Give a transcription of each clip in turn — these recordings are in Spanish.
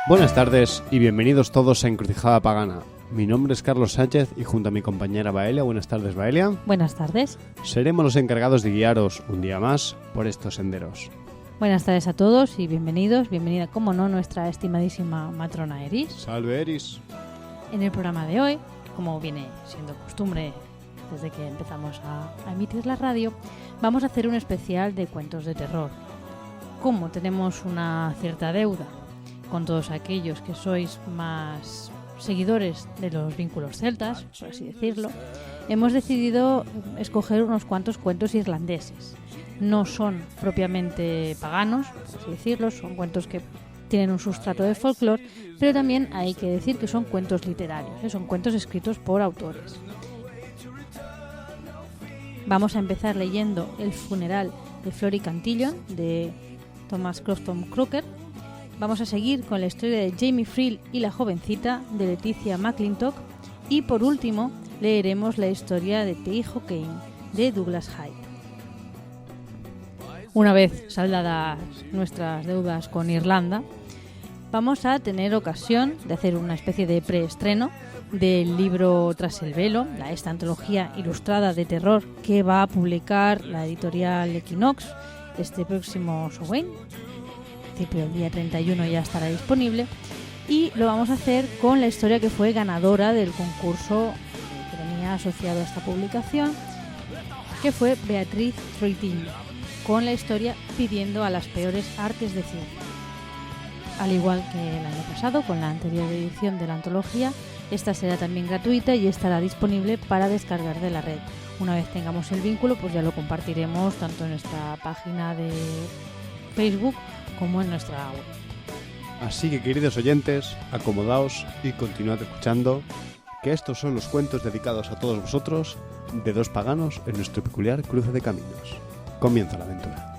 Buenas tardes y bienvenidos todos a Encrucijada Pagana. Mi nombre es Carlos Sánchez y junto a mi compañera Baelia, buenas tardes Baelia. Buenas tardes. Seremos los encargados de guiaros un día más por estos senderos. Buenas tardes a todos y bienvenidos. Bienvenida, como no, nuestra estimadísima matrona Eris. Salve Eris. En el programa de hoy, como viene siendo costumbre desde que empezamos a emitir la radio, vamos a hacer un especial de cuentos de terror. Como tenemos una cierta deuda con todos aquellos que sois más seguidores de los vínculos celtas, por así decirlo, hemos decidido escoger unos cuantos cuentos irlandeses. No son propiamente paganos, por así decirlo, son cuentos que tienen un sustrato de folclore, pero también hay que decir que son cuentos literarios, son cuentos escritos por autores. Vamos a empezar leyendo El funeral de Flora Cantillon, de Thomas Crofton Croker. Vamos a seguir con la historia de Jamie Frill y la jovencita, de Leticia McClintock. Y por último, leeremos la historia de Teijo Kane, de Douglas Hyde. Una vez saldadas nuestras deudas con Irlanda, vamos a tener ocasión de hacer una especie de preestreno del libro Tras el velo, esta antología ilustrada de terror que va a publicar la editorial Equinox este próximo Samhain. El día 31 ya estará disponible, y lo vamos a hacer con la historia que fue ganadora del concurso que venía asociado a esta publicación, que fue Beatriz Troitin, con la historia Pidiendo a las peores artes de cine. Al igual que el año pasado, con la anterior edición de la antología, esta será también gratuita y estará disponible para descargar de la red. Una vez tengamos el vínculo, pues ya lo compartiremos tanto en nuestra página de Facebook como en nuestra web. Así que, queridos oyentes, acomodaos y continuad escuchando, que estos son los cuentos dedicados a todos vosotros, de dos paganos en nuestro peculiar cruce de caminos. Comienza la aventura.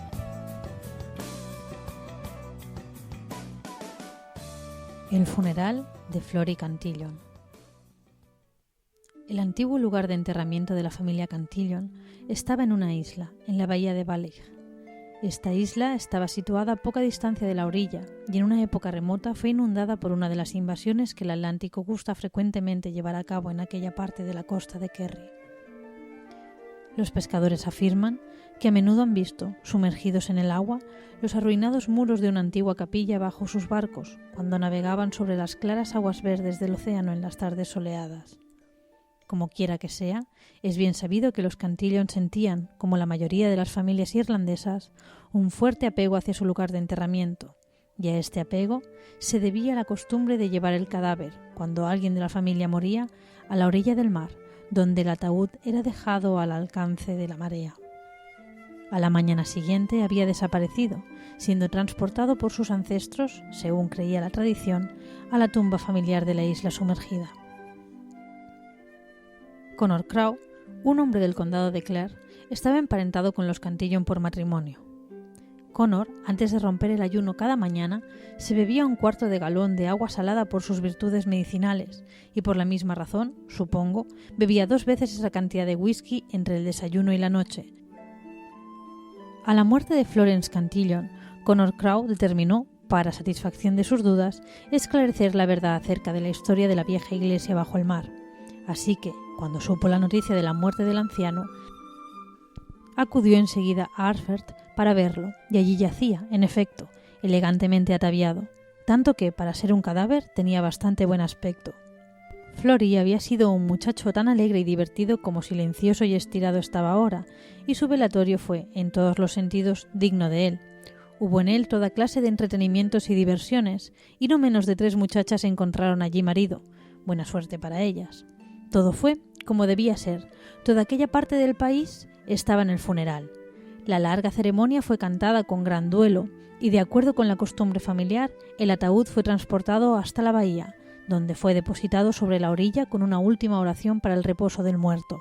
El funeral de Flora Cantillon. El antiguo lugar de enterramiento de la familia Cantillon estaba en una isla, en la bahía de Ballig. Esta isla estaba situada a poca distancia de la orilla y en una época remota fue inundada por una de las invasiones que el Atlántico gusta frecuentemente llevar a cabo en aquella parte de la costa de Kerry. Los pescadores afirman que a menudo han visto, sumergidos en el agua, los arruinados muros de una antigua capilla bajo sus barcos cuando navegaban sobre las claras aguas verdes del océano en las tardes soleadas. Como quiera que sea, es bien sabido que los Cantillon sentían, como la mayoría de las familias irlandesas, un fuerte apego hacia su lugar de enterramiento, y a este apego se debía la costumbre de llevar el cadáver, cuando alguien de la familia moría, a la orilla del mar, donde el ataúd era dejado al alcance de la marea. A la mañana siguiente había desaparecido, siendo transportado por sus ancestros, según creía la tradición, a la tumba familiar de la isla sumergida. Conor Crowe, un hombre del condado de Clare, estaba emparentado con los Cantillon por matrimonio. Conor, antes de romper el ayuno cada mañana, se bebía un cuarto de galón de agua salada por sus virtudes medicinales y por la misma razón, supongo, bebía 2 veces esa cantidad de whisky entre el desayuno y la noche. A la muerte de Florence Cantillon, Conor Crowe determinó, para satisfacción de sus dudas, esclarecer la verdad acerca de la historia de la vieja iglesia bajo el mar. Así que, cuando supo la noticia de la muerte del anciano, acudió enseguida a Ardfert para verlo, y allí yacía, en efecto, elegantemente ataviado, tanto que, para ser un cadáver, tenía bastante buen aspecto. Flory había sido un muchacho tan alegre y divertido como silencioso y estirado estaba ahora, y su velatorio fue, en todos los sentidos, digno de él. Hubo en él toda clase de entretenimientos y diversiones, y no menos de 3 muchachas encontraron allí marido. Buena suerte para ellas. Todo fue como debía ser. Toda aquella parte del país estaba en el funeral. La larga ceremonia fue cantada con gran duelo y, de acuerdo con la costumbre familiar, el ataúd fue transportado hasta la bahía, donde fue depositado sobre la orilla con una última oración para el reposo del muerto.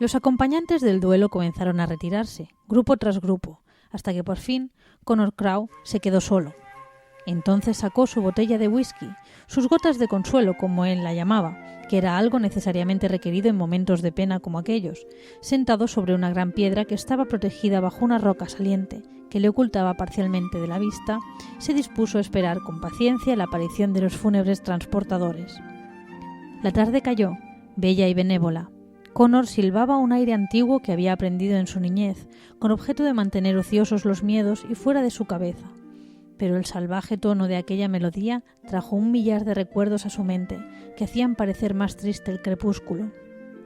Los acompañantes del duelo comenzaron a retirarse, grupo tras grupo, hasta que por fin Conor Crowe se quedó solo. Entonces sacó su botella de whisky, sus gotas de consuelo, como él la llamaba, que era algo necesariamente requerido en momentos de pena como aquellos, sentado sobre una gran piedra que estaba protegida bajo una roca saliente, que le ocultaba parcialmente de la vista, se dispuso a esperar con paciencia la aparición de los fúnebres transportadores. La tarde cayó, bella y benévola. Connor silbaba un aire antiguo que había aprendido en su niñez, con objeto de mantener ociosos los miedos y fuera de su cabeza. Pero el salvaje tono de aquella melodía trajo 1.000.000 de recuerdos a su mente, que hacían parecer más triste el crepúsculo.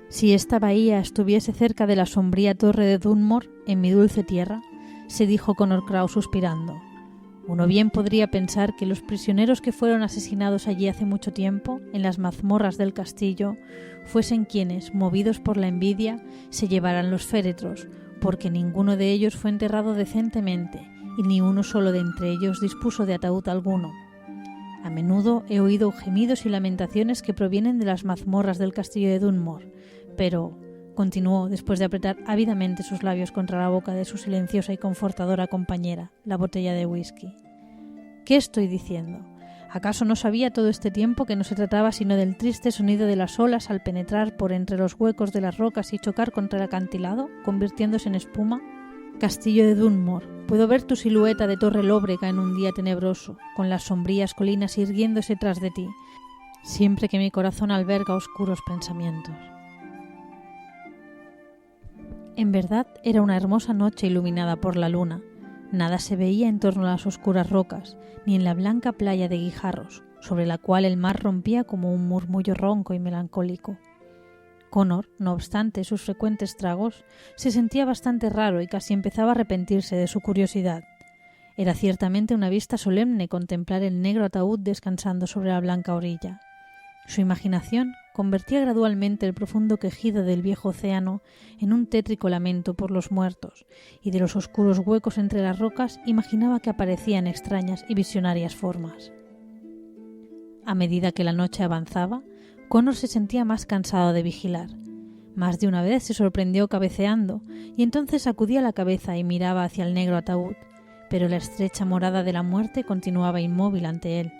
Si esta bahía estuviese cerca de la sombría torre de Dunmore, en mi dulce tierra, se dijo Connor Crowe suspirando. Uno bien podría pensar que los prisioneros que fueron asesinados allí hace mucho tiempo, en las mazmorras del castillo, fuesen quienes, movidos por la envidia, se llevaran los féretros, porque ninguno de ellos fue enterrado decentemente, y ni uno solo de entre ellos dispuso de ataúd alguno. A menudo he oído gemidos y lamentaciones que provienen de las mazmorras del castillo de Dunmore, pero, continuó después de apretar ávidamente sus labios contra la boca de su silenciosa y confortadora compañera, la botella de whisky. ¿Qué estoy diciendo? ¿Acaso no sabía todo este tiempo que no se trataba sino del triste sonido de las olas al penetrar por entre los huecos de las rocas y chocar contra el acantilado, convirtiéndose en espuma? Castillo de Dunmore, puedo ver tu silueta de torre lóbrega en un día tenebroso, con las sombrías colinas irguiéndose tras de ti, siempre que mi corazón alberga oscuros pensamientos. En verdad era una hermosa noche iluminada por la luna. Nada se veía en torno a las oscuras rocas, ni en la blanca playa de guijarros, sobre la cual el mar rompía como un murmullo ronco y melancólico. Connor, no obstante sus frecuentes tragos, se sentía bastante raro y casi empezaba a arrepentirse de su curiosidad. Era ciertamente una vista solemne contemplar el negro ataúd descansando sobre la blanca orilla. Su imaginación convertía gradualmente el profundo quejido del viejo océano en un tétrico lamento por los muertos, y de los oscuros huecos entre las rocas imaginaba que aparecían extrañas y visionarias formas. A medida que la noche avanzaba, Connor se sentía más cansado de vigilar. Más de una vez se sorprendió cabeceando, y entonces sacudía la cabeza y miraba hacia el negro ataúd, pero la estrecha morada de la muerte continuaba inmóvil ante él.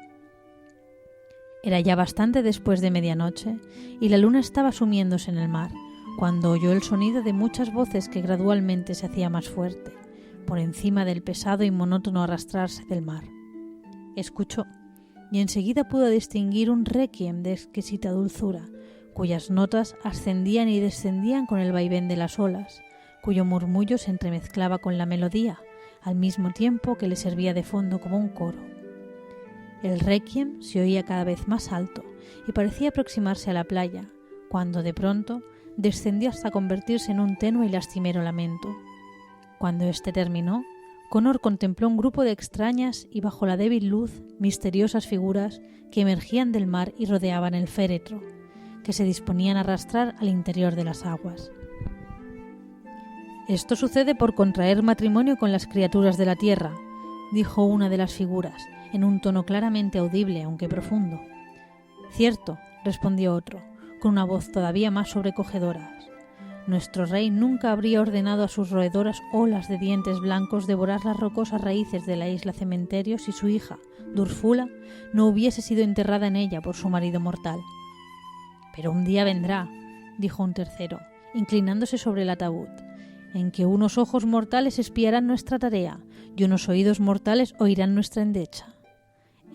Era ya bastante después de medianoche, y la luna estaba sumiéndose en el mar, cuando oyó el sonido de muchas voces que gradualmente se hacía más fuerte, por encima del pesado y monótono arrastrarse del mar. Escuchó, y enseguida pudo distinguir un requiem de exquisita dulzura, cuyas notas ascendían y descendían con el vaivén de las olas, cuyo murmullo se entremezclaba con la melodía, al mismo tiempo que le servía de fondo como un coro. El requiem se oía cada vez más alto y parecía aproximarse a la playa, cuando de pronto descendió hasta convertirse en un tenue y lastimero lamento. Cuando éste terminó, Connor contempló un grupo de extrañas y bajo la débil luz misteriosas figuras que emergían del mar y rodeaban el féretro, que se disponían a arrastrar al interior de las aguas. «Esto sucede por contraer matrimonio con las criaturas de la tierra», dijo una de las figuras, en un tono claramente audible, aunque profundo. «Cierto», respondió otro, con una voz todavía más sobrecogedora. «Nuestro rey nunca habría ordenado a sus roedoras olas de dientes blancos devorar las rocosas raíces de la isla cementerio si su hija, Durfula, no hubiese sido enterrada en ella por su marido mortal». «Pero un día vendrá», dijo un tercero, inclinándose sobre el ataúd, «en que unos ojos mortales espiarán nuestra tarea y unos oídos mortales oirán nuestra endecha».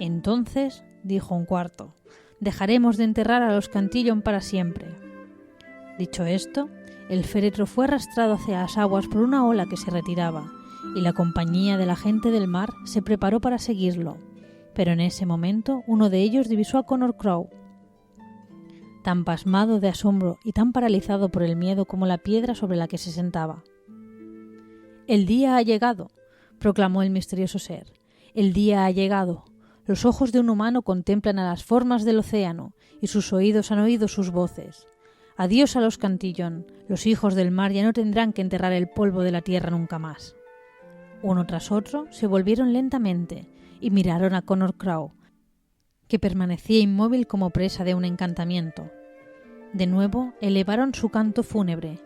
«Entonces», dijo un cuarto, «dejaremos de enterrar a los Cantillon para siempre». Dicho esto, el féretro fue arrastrado hacia las aguas por una ola que se retiraba, y la compañía de la gente del mar se preparó para seguirlo, pero en ese momento uno de ellos divisó a Connor Crowe, tan pasmado de asombro y tan paralizado por el miedo como la piedra sobre la que se sentaba. «El día ha llegado», proclamó el misterioso ser. «El día ha llegado. Los ojos de un humano contemplan a las formas del océano y sus oídos han oído sus voces. Adiós a los Cantillon, los hijos del mar ya no tendrán que enterrar el polvo de la tierra nunca más». Uno tras otro se volvieron lentamente y miraron a Connor Crowe, que permanecía inmóvil como presa de un encantamiento. De nuevo elevaron su canto fúnebre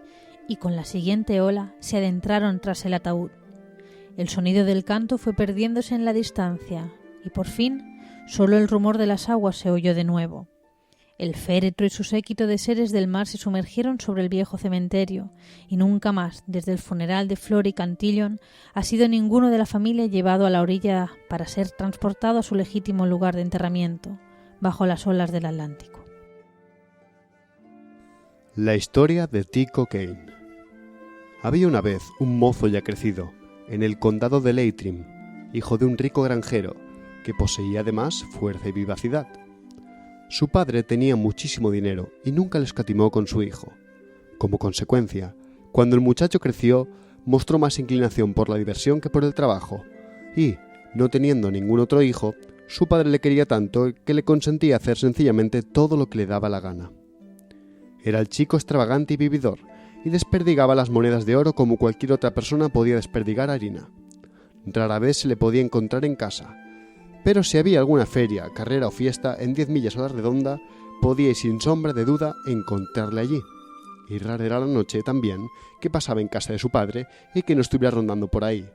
y con la siguiente ola se adentraron tras el ataúd. El sonido del canto fue perdiéndose en la distancia y por fin solo el rumor de las aguas se oyó de nuevo. El féretro y su séquito de seres del mar se sumergieron sobre el viejo cementerio, y nunca más, desde el funeral de Flor y Cantillon, ha sido ninguno de la familia llevado a la orilla para ser transportado a su legítimo lugar de enterramiento, bajo las olas del Atlántico. La historia de Tycho Kane. Había una vez un mozo ya crecido, en el condado de Leitrim, hijo de un rico granjero, que poseía además fuerza y vivacidad. Su padre tenía muchísimo dinero y nunca le escatimó con su hijo. Como consecuencia, cuando el muchacho creció, mostró más inclinación por la diversión que por el trabajo, y, no teniendo ningún otro hijo, su padre le quería tanto que le consentía hacer sencillamente todo lo que le daba la gana. Era el chico extravagante y vividor, y desperdigaba las monedas de oro como cualquier otra persona podía desperdigar harina. Rara vez se le podía encontrar en casa, pero si había alguna feria, carrera o fiesta en 10 millas a la redonda, podíais sin sombra de duda encontrarle allí. Y rara era la noche también que pasaba en casa de su padre y que no estuviera rondando por ahí.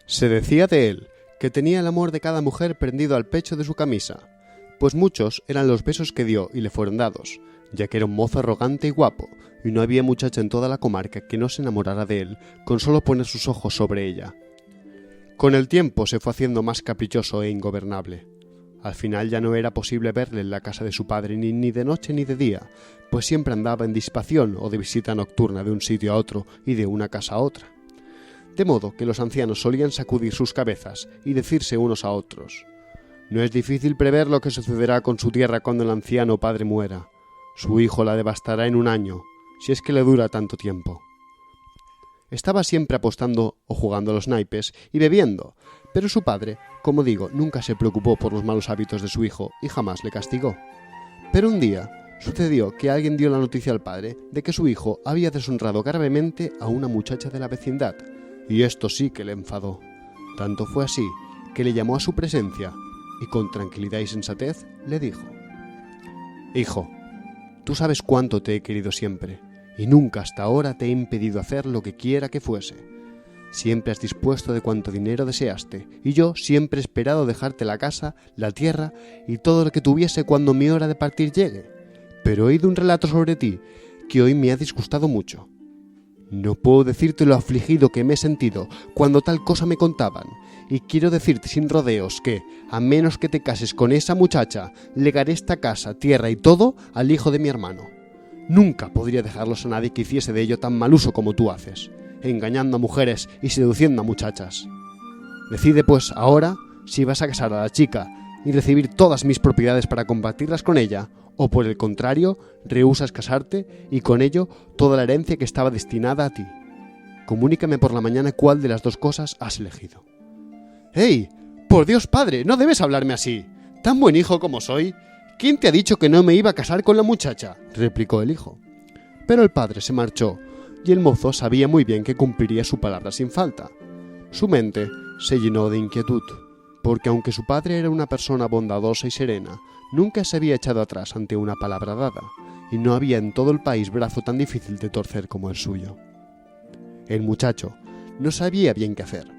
Se decía de él que tenía el amor de cada mujer prendido al pecho de su camisa, pues muchos eran los besos que dio y le fueron dados, ya que era un mozo arrogante y guapo, y no había muchacha en toda la comarca que no se enamorara de él con solo poner sus ojos sobre ella. Con el tiempo se fue haciendo más caprichoso e ingobernable. Al final ya no era posible verle en la casa de su padre ni de noche ni de día, pues siempre andaba en disipación o de visita nocturna de un sitio a otro y de una casa a otra. De modo que los ancianos solían sacudir sus cabezas y decirse unos a otros: «No es difícil prever lo que sucederá con su tierra cuando el anciano padre muera. Su hijo la devastará en un año, si es que le dura tanto tiempo». Estaba siempre apostando o jugando a los naipes y bebiendo, pero su padre, como digo, nunca se preocupó por los malos hábitos de su hijo y jamás le castigó. Pero un día sucedió que alguien dio la noticia al padre de que su hijo había deshonrado gravemente a una muchacha de la vecindad, y esto sí que le enfadó. Tanto fue así que le llamó a su presencia y con tranquilidad y sensatez le dijo: «Hijo, tú sabes cuánto te he querido siempre, y nunca hasta ahora te he impedido hacer lo que quiera que fuese. Siempre has dispuesto de cuanto dinero deseaste, y yo siempre he esperado dejarte la casa, la tierra y todo lo que tuviese cuando mi hora de partir llegue. Pero he oído un relato sobre ti que hoy me ha disgustado mucho. No puedo decirte lo afligido que me he sentido cuando tal cosa me contaban, y quiero decirte sin rodeos que, a menos que te cases con esa muchacha, legaré esta casa, tierra y todo al hijo de mi hermano. Nunca podría dejarlos a nadie que hiciese de ello tan mal uso como tú haces, engañando a mujeres y seduciendo a muchachas. Decide pues ahora si vas a casar a la chica y recibir todas mis propiedades para compartirlas con ella, o por el contrario, rehusas casarte y con ello toda la herencia que estaba destinada a ti. Comunícame por la mañana cuál de las dos cosas has elegido». «¡Hey! Por Dios, padre, no debes hablarme así. Tan buen hijo como soy. ¿Quién te ha dicho que no me iba a casar con la muchacha?», replicó el hijo. Pero el padre se marchó, y el mozo sabía muy bien que cumpliría su palabra sin falta. Su mente se llenó de inquietud, porque aunque su padre era una persona bondadosa y serena, nunca se había echado atrás ante una palabra dada, y no había en todo el país brazo tan difícil de torcer como el suyo. El muchacho no sabía bien qué hacer.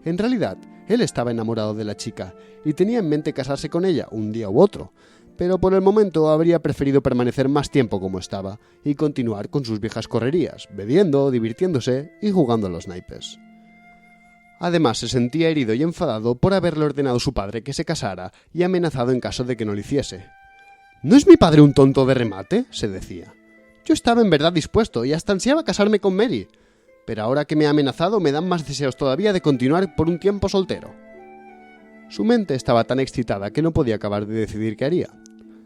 En realidad, él estaba enamorado de la chica, y tenía en mente casarse con ella un día u otro, pero por el momento habría preferido permanecer más tiempo como estaba y continuar con sus viejas correrías, bebiendo, divirtiéndose y jugando a los naipes. Además, se sentía herido y enfadado por haberle ordenado su padre que se casara y amenazado en caso de que no lo hiciese. «¿No es mi padre un tonto de remate?», se decía. «Yo estaba en verdad dispuesto y hasta ansiaba casarme con Mary, pero ahora que me ha amenazado me dan más deseos todavía de continuar por un tiempo soltero». Su mente estaba tan excitada que no podía acabar de decidir qué haría.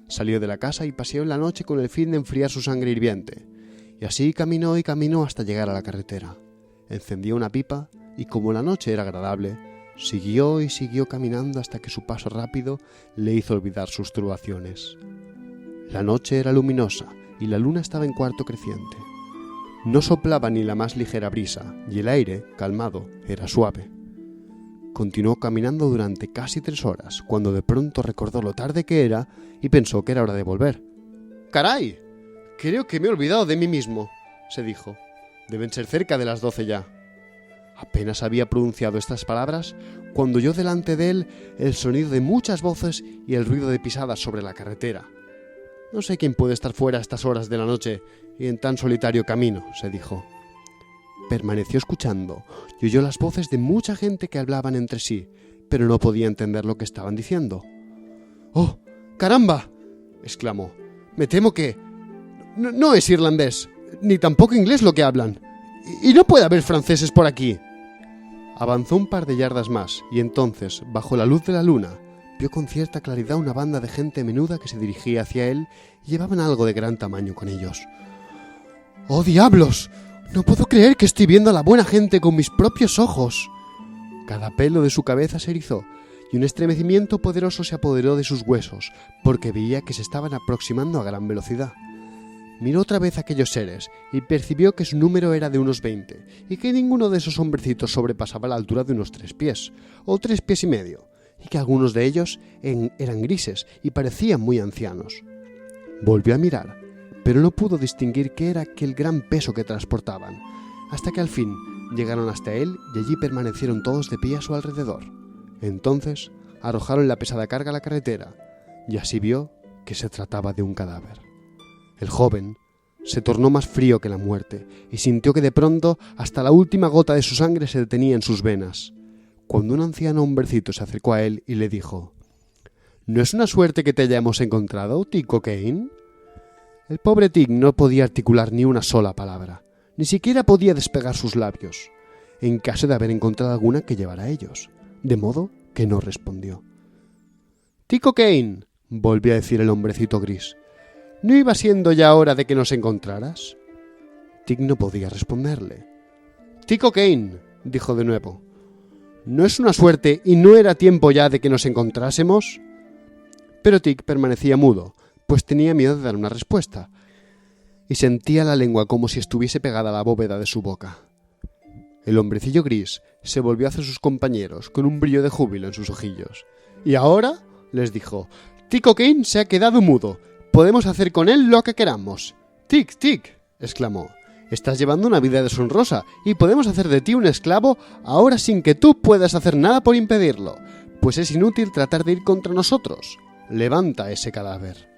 Salió de la casa y paseó en la noche con el fin de enfriar su sangre hirviente, y así caminó y caminó hasta llegar a la carretera. Encendió una pipa y, como la noche era agradable, siguió y siguió caminando hasta que su paso rápido le hizo olvidar sus turbaciones. La noche era luminosa y la luna estaba en cuarto creciente. No soplaba ni la más ligera brisa y el aire, calmado, era suave. Continuó caminando durante casi 3 horas, cuando de pronto recordó lo tarde que era y pensó que era hora de volver. «¡Caray! Creo que me he olvidado de mí mismo», se dijo. «Deben ser cerca de las 12 ya». Apenas había pronunciado estas palabras cuando oyó delante de él el sonido de muchas voces y el ruido de pisadas sobre la carretera. «No sé quién puede estar fuera a estas horas de la noche y en tan solitario camino», se dijo. Permaneció escuchando y oyó las voces de mucha gente que hablaban entre sí, pero no podía entender lo que estaban diciendo. «¡Oh, caramba!», exclamó. «Me temo que no es irlandés, ni tampoco inglés lo que hablan. Y no puede haber franceses por aquí». Avanzó un par de yardas más y entonces, bajo la luz de la luna, vio con cierta claridad una banda de gente menuda que se dirigía hacia él y llevaban algo de gran tamaño con ellos. «¡Oh, diablos! No puedo creer que estoy viendo a la buena gente con mis propios ojos». Cada pelo de su cabeza se erizó y un estremecimiento poderoso se apoderó de sus huesos, porque veía que se estaban aproximando a gran velocidad. Miró otra vez a aquellos seres y percibió que su número era de unos 20 y que ninguno de esos hombrecitos sobrepasaba la altura de unos 3 pies, o 3 pies y medio, y que algunos de ellos eran grises y parecían muy ancianos. Volvió a mirar, pero no pudo distinguir qué era aquel gran peso que transportaban, hasta que al fin llegaron hasta él y allí permanecieron todos de pie a su alrededor. Entonces arrojaron la pesada carga a la carretera y así vio que se trataba de un cadáver. El joven se tornó más frío que la muerte y sintió que de pronto hasta la última gota de su sangre se detenía en sus venas, cuando un anciano hombrecito se acercó a él y le dijo: «¿No es una suerte que te hayamos encontrado, Tick O'Kane?». El pobre Tick no podía articular ni una sola palabra, ni siquiera podía despegar sus labios, en caso de haber encontrado alguna que llevara a ellos, de modo que no respondió. «Tick O'Kane», volvió a decir el hombrecito gris, «¿no iba siendo ya hora de que nos encontraras?». Tick no podía responderle. «Tick O'Kane», dijo de nuevo, «¿no es una suerte y no era tiempo ya de que nos encontrásemos?». Pero Tick permanecía mudo, pues tenía miedo de dar una respuesta, y sentía la lengua como si estuviese pegada a la bóveda de su boca. El hombrecillo gris se volvió hacia sus compañeros con un brillo de júbilo en sus ojillos. «¿Y ahora?», les dijo, «Tick O'Kane se ha quedado mudo. Podemos hacer con él lo que queramos». «Tick, Tick», exclamó, «estás llevando una vida deshonrosa y podemos hacer de ti un esclavo ahora sin que tú puedas hacer nada por impedirlo, pues es inútil tratar de ir contra nosotros. Levanta ese cadáver».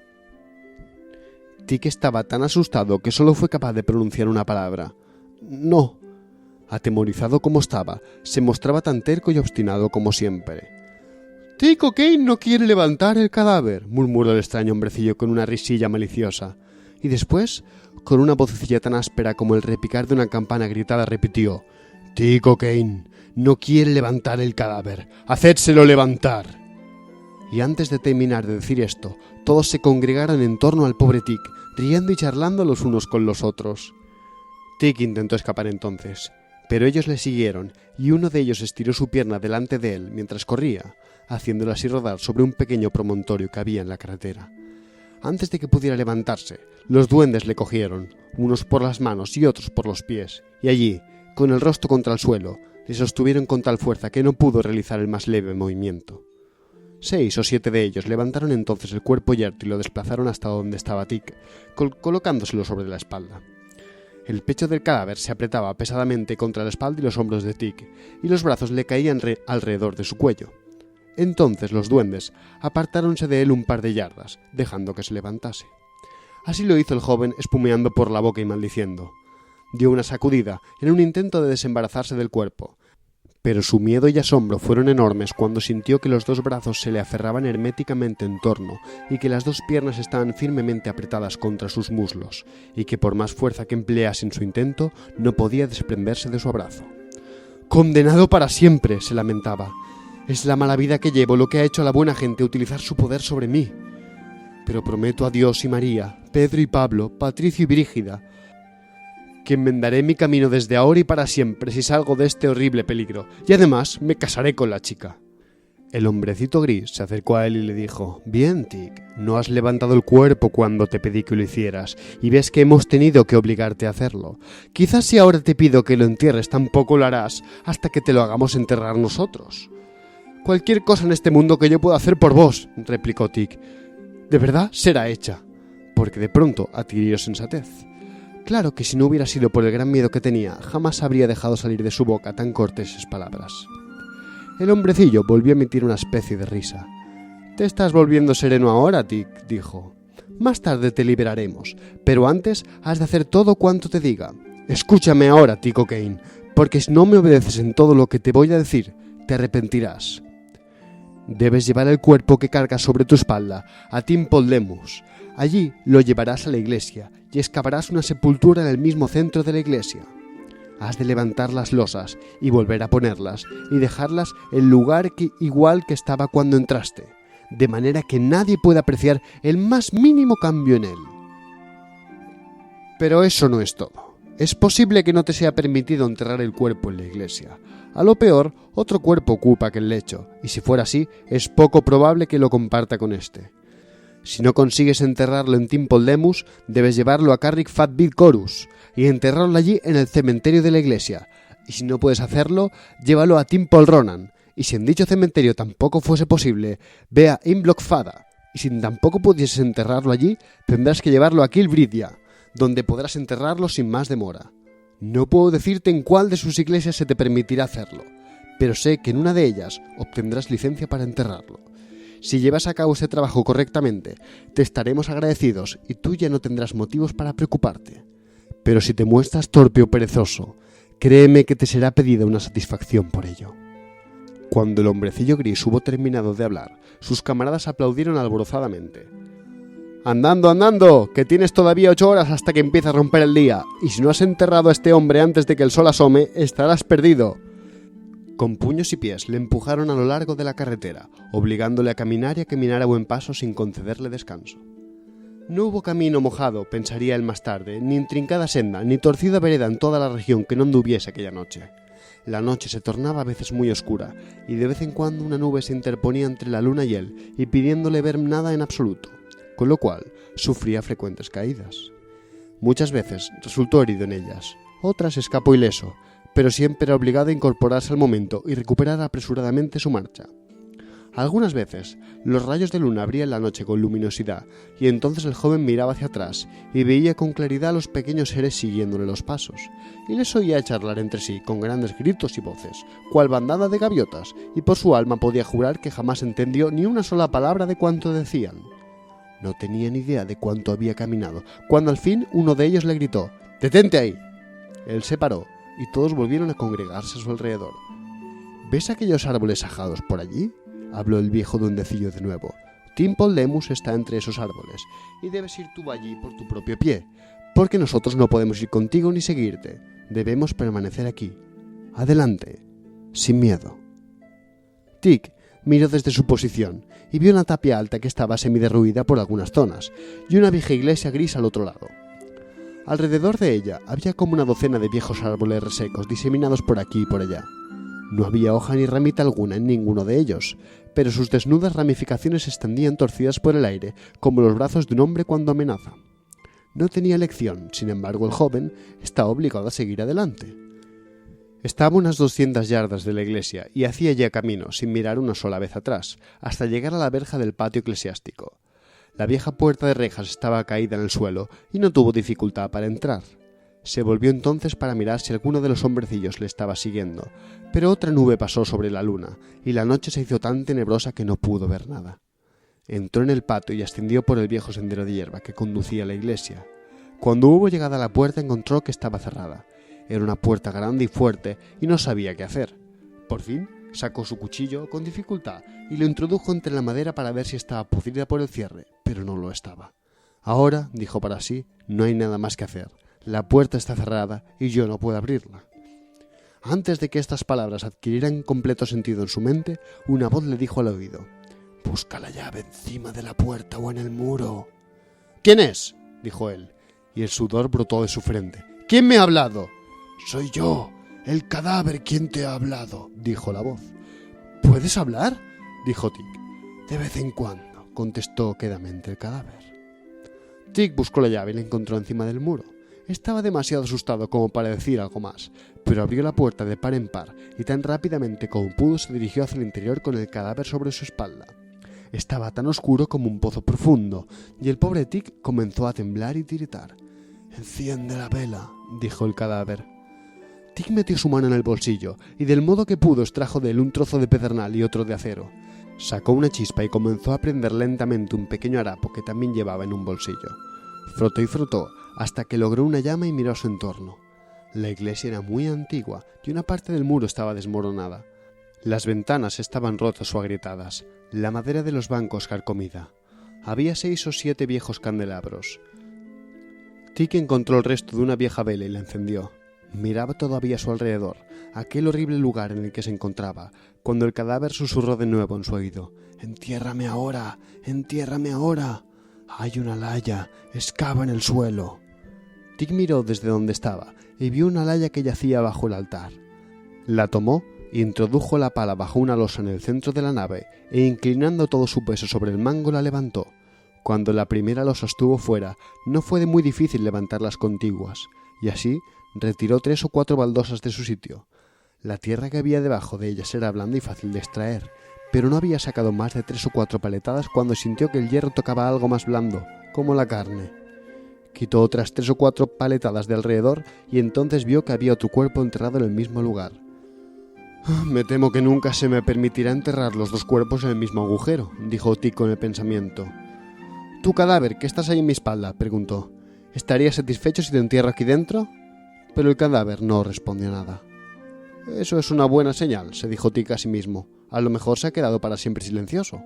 Tick estaba tan asustado que solo fue capaz de pronunciar una palabra: «No». Atemorizado como estaba, se mostraba tan terco y obstinado como siempre. «Tick O'Kane no quiere levantar el cadáver», murmuró el extraño hombrecillo con una risilla maliciosa, y después, con una vocecilla tan áspera como el repicar de una campana gritada, repitió: «Tick O'Kane no quiere levantar el cadáver. ¡Hacédselo levantar!». Y antes de terminar de decir esto, todos se congregaron en torno al pobre Tick, riendo y charlando los unos con los otros. Tick intentó escapar entonces, pero ellos le siguieron y uno de ellos estiró su pierna delante de él mientras corría, haciéndolo así rodar sobre un pequeño promontorio que había en la carretera. Antes de que pudiera levantarse, los duendes le cogieron, unos por las manos y otros por los pies, y allí, con el rostro contra el suelo, le sostuvieron con tal fuerza que no pudo realizar el más leve movimiento. 6 o 7 de ellos levantaron entonces el cuerpo yerto y lo desplazaron hasta donde estaba Tick, colocándoselo sobre la espalda. El pecho del cadáver se apretaba pesadamente contra la espalda y los hombros de Tick, y los brazos le caían alrededor de su cuello. Entonces los duendes apartáronse de él un par de yardas, dejando que se levantase. Así lo hizo el joven, espumeando por la boca y maldiciendo. Dio una sacudida en un intento de desembarazarse del cuerpo, pero su miedo y asombro fueron enormes cuando sintió que los 2 brazos se le aferraban herméticamente en torno y que las 2 piernas estaban firmemente apretadas contra sus muslos y que por más fuerza que emplease en su intento no podía desprenderse de su abrazo. «¡Condenado para siempre!», se lamentaba. «Es la mala vida que llevo lo que ha hecho a la buena gente utilizar su poder sobre mí. Pero prometo a Dios y María, Pedro y Pablo, Patricio y Brígida, que enmendaré mi camino desde ahora y para siempre si salgo de este horrible peligro, y además me casaré con la chica». El hombrecito gris se acercó a él y le dijo: «Bien, Tick, no has levantado el cuerpo cuando te pedí que lo hicieras, y ves que hemos tenido que obligarte a hacerlo. Quizás si ahora te pido que lo entierres tampoco lo harás hasta que te lo hagamos enterrar nosotros». «Cualquier cosa en este mundo que yo pueda hacer por vos», replicó Tick, «de verdad será hecha», porque de pronto adquirió sensatez. Claro que si no hubiera sido por el gran miedo que tenía, jamás habría dejado salir de su boca tan corteses palabras. El hombrecillo volvió a emitir una especie de risa. «Te estás volviendo sereno ahora, Tick», dijo. «Más tarde te liberaremos, pero antes has de hacer todo cuanto te diga. Escúchame ahora, Tick O'Kane, porque si no me obedeces en todo lo que te voy a decir, te arrepentirás. Debes llevar el cuerpo que cargas sobre tu espalda a Tim Poldemus. Allí lo llevarás a la iglesia y excavarás una sepultura en el mismo centro de la iglesia. Has de levantar las losas y volver a ponerlas y dejarlas en lugar igual que estaba cuando entraste, de manera que nadie pueda apreciar el más mínimo cambio en él. Pero eso no es todo. Es posible que no te sea permitido enterrar el cuerpo en la iglesia. A lo peor, otro cuerpo ocupa aquel lecho, y si fuera así, es poco probable que lo comparta con este. Si no consigues enterrarlo en Tim Poldemus, debes llevarlo a Carrick Fatbid Corus y enterrarlo allí en el cementerio de la iglesia. Y si no puedes hacerlo, llévalo a Tim Polronan. Y si en dicho cementerio tampoco fuese posible, ve a Imlock Fada. Y si tampoco pudieses enterrarlo allí, tendrás que llevarlo a Kilbridia, donde podrás enterrarlo sin más demora. No puedo decirte en cuál de sus iglesias se te permitirá hacerlo, pero sé que en una de ellas obtendrás licencia para enterrarlo. Si llevas a cabo ese trabajo correctamente, te estaremos agradecidos y tú ya no tendrás motivos para preocuparte. Pero si te muestras torpe o perezoso, créeme que te será pedida una satisfacción por ello». Cuando el hombrecillo gris hubo terminado de hablar, sus camaradas aplaudieron alborozadamente. «¡Andando, andando! Que tienes todavía 8 horas hasta que empiece a romper el día, y si no has enterrado a este hombre antes de que el sol asome, estarás perdido». Con puños y pies le empujaron a lo largo de la carretera, obligándole a caminar y a caminar a buen paso sin concederle descanso. No hubo camino mojado, pensaría él más tarde, ni intrincada senda, ni torcida vereda en toda la región que no anduviese aquella noche. La noche se tornaba a veces muy oscura, y de vez en cuando una nube se interponía entre la luna y él, impidiéndole ver nada en absoluto, con lo cual sufría frecuentes caídas. Muchas veces resultó herido en ellas, otras escapó ileso, pero siempre era obligado a incorporarse al momento y recuperar apresuradamente su marcha. Algunas veces los rayos de luna abrían la noche con luminosidad, y entonces el joven miraba hacia atrás y veía con claridad a los pequeños seres siguiéndole los pasos, y les oía charlar entre sí con grandes gritos y voces, cual bandada de gaviotas, y por su alma podía jurar que jamás entendió ni una sola palabra de cuanto decían. No tenía ni idea de cuánto había caminado, cuando al fin uno de ellos le gritó: «¡Detente ahí!». Él se paró, y todos volvieron a congregarse a su alrededor. «¿Ves aquellos árboles ajados por allí?», habló el viejo duendecillo de nuevo. «Tim Poldemus está entre esos árboles, y debes ir tú allí por tu propio pie, porque nosotros no podemos ir contigo ni seguirte. Debemos permanecer aquí. Adelante, sin miedo». Tick miró desde su posición y vio una tapia alta que estaba semiderruida por algunas zonas, y una vieja iglesia gris al otro lado. Alrededor de ella había como una docena de viejos árboles resecos diseminados por aquí y por allá. No había hoja ni ramita alguna en ninguno de ellos, pero sus desnudas ramificaciones se extendían torcidas por el aire como los brazos de un hombre cuando amenaza. No tenía elección, sin embargo el joven estaba obligado a seguir adelante. Estaba a unas 200 yardas de la iglesia y hacía ya camino, sin mirar una sola vez atrás, hasta llegar a la verja del patio eclesiástico. La vieja puerta de rejas estaba caída en el suelo y no tuvo dificultad para entrar. Se volvió entonces para mirar si alguno de los hombrecillos le estaba siguiendo, pero otra nube pasó sobre la luna y la noche se hizo tan tenebrosa que no pudo ver nada. Entró en el patio y ascendió por el viejo sendero de hierba que conducía a la iglesia. Cuando hubo llegado a la puerta encontró que estaba cerrada. Era una puerta grande y fuerte y no sabía qué hacer. Por fin sacó su cuchillo con dificultad y lo introdujo entre la madera para ver si estaba podrida por el cierre, pero no lo estaba. «Ahora», dijo para sí, «no hay nada más que hacer. La puerta está cerrada y yo no puedo abrirla». Antes de que estas palabras adquirieran completo sentido en su mente, una voz le dijo al oído: «Busca la llave encima de la puerta o en el muro». «¿Quién es?», dijo él, y el sudor brotó de su frente. «¿Quién me ha hablado?». «Soy yo, el cadáver quien te ha hablado», dijo la voz. «¿Puedes hablar?», dijo Tick. «De vez en cuando», contestó quedamente el cadáver. Tick buscó la llave y la encontró encima del muro. Estaba demasiado asustado como para decir algo más, pero abrió la puerta de par en par y tan rápidamente como pudo se dirigió hacia el interior con el cadáver sobre su espalda. Estaba tan oscuro como un pozo profundo, y el pobre Tick comenzó a temblar y tiritar. «Enciende la vela», dijo el cadáver. Tic metió su mano en el bolsillo y del modo que pudo extrajo de él un trozo de pedernal y otro de acero. Sacó una chispa y comenzó a prender lentamente un pequeño harapo que también llevaba en un bolsillo. Frotó y frotó hasta que logró una llama y miró a su entorno. La iglesia era muy antigua y una parte del muro estaba desmoronada. Las ventanas estaban rotas o agrietadas, la madera de los bancos carcomida. Había 6 o 7 viejos candelabros. Tic encontró el resto de una vieja vela y la encendió. Miraba todavía a su alrededor, aquel horrible lugar en el que se encontraba, cuando el cadáver susurró de nuevo en su oído: «¡Entiérrame ahora! ¡Entiérrame ahora! Hay una laya, excava en el suelo». Tic miró desde donde estaba y vio una laya que yacía bajo el altar. La tomó, introdujo la pala bajo una losa en el centro de la nave e inclinando todo su peso sobre el mango la levantó. Cuando la primera losa estuvo fuera, no fue de muy difícil levantar las contiguas, y así retiró 3 o 4 baldosas de su sitio. La tierra que había debajo de ellas era blanda y fácil de extraer, pero no había sacado más de 3 o 4 paletadas cuando sintió que el hierro tocaba algo más blando, como la carne. Quitó otras 3 o 4 paletadas de alrededor y entonces vio que había otro cuerpo enterrado en el mismo lugar. «Me temo que nunca se me permitirá enterrar los 2 cuerpos en el mismo agujero», dijo Tic con el pensamiento. «¿Tu cadáver, que estás ahí en mi espalda?», preguntó. «¿Estarías satisfecho si te entierro aquí dentro?». Pero el cadáver no respondió nada. «Eso es una buena señal», se dijo Tic a sí mismo. «A lo mejor se ha quedado para siempre silencioso».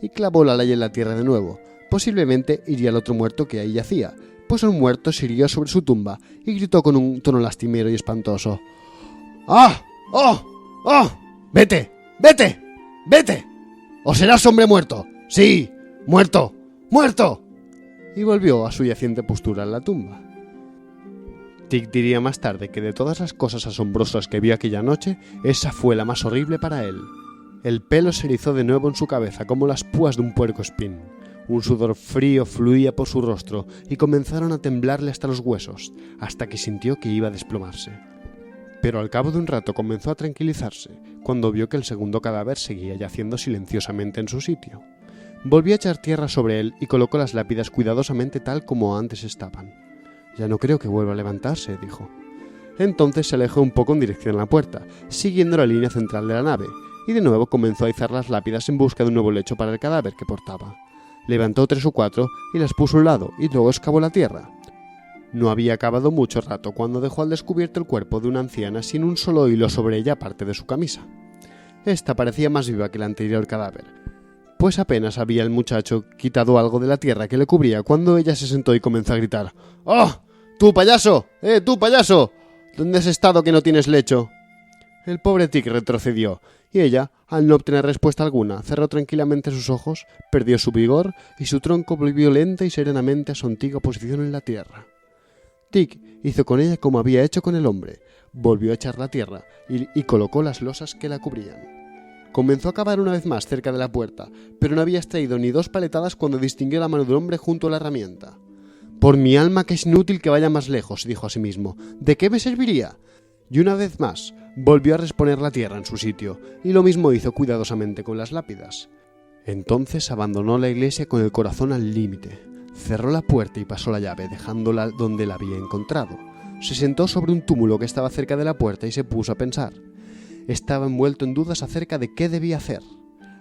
Y clavó la laya en la tierra de nuevo. Posiblemente iría al otro muerto que ahí yacía, pues un muerto se irguió sobre su tumba y gritó con un tono lastimero y espantoso: «¡Ah! ¡Oh! ¡Oh! ¡Vete! ¡Vete! ¡Vete! ¡O serás hombre muerto! ¡Sí! ¡Muerto! ¡Muerto!». Y volvió a su yaciente postura en la tumba. Tic diría más tarde que de todas las cosas asombrosas que vio aquella noche, esa fue la más horrible para él. El pelo se erizó de nuevo en su cabeza como las púas de un puercoespín. Un sudor frío fluía por su rostro y comenzaron a temblarle hasta los huesos, hasta que sintió que iba a desplomarse. Pero al cabo de un rato comenzó a tranquilizarse, cuando vio que el segundo cadáver seguía yaciendo silenciosamente en su sitio. Volvió a echar tierra sobre él y colocó las lápidas cuidadosamente tal como antes estaban. «Ya no creo que vuelva a levantarse», dijo. Entonces se alejó un poco en dirección a la puerta, siguiendo la línea central de la nave, y de nuevo comenzó a izar las lápidas en busca de un nuevo lecho para el cadáver que portaba. Levantó 3 o 4 y las puso a un lado y luego excavó la tierra. No había acabado mucho rato cuando dejó al descubierto el cuerpo de una anciana sin un solo hilo sobre ella aparte de su camisa. Esta parecía más viva que el anterior cadáver, pues apenas había el muchacho quitado algo de la tierra que le cubría cuando ella se sentó y comenzó a gritar: «¡Oh! ¡Tú, payaso! ¡Tú, payaso! ¿Dónde has estado que no tienes lecho?». El pobre Tic retrocedió, y ella, al no obtener respuesta alguna, cerró tranquilamente sus ojos, perdió su vigor y su tronco volvió lenta y serenamente a su antigua posición en la tierra. Tic hizo con ella como había hecho con el hombre, volvió a echar la tierra y colocó las losas que la cubrían. Comenzó a cavar una vez más cerca de la puerta, pero no había extraído ni 2 paletadas cuando distinguió la mano del hombre junto a la herramienta. «Por mi alma que es inútil que vaya más lejos», dijo a sí mismo. «¿De qué me serviría?». Y una vez más volvió a reponer la tierra en su sitio, y lo mismo hizo cuidadosamente con las lápidas. Entonces abandonó la iglesia con el corazón al límite. Cerró la puerta y pasó la llave, dejándola donde la había encontrado. Se sentó sobre un túmulo que estaba cerca de la puerta y se puso a pensar. Estaba envuelto en dudas acerca de qué debía hacer.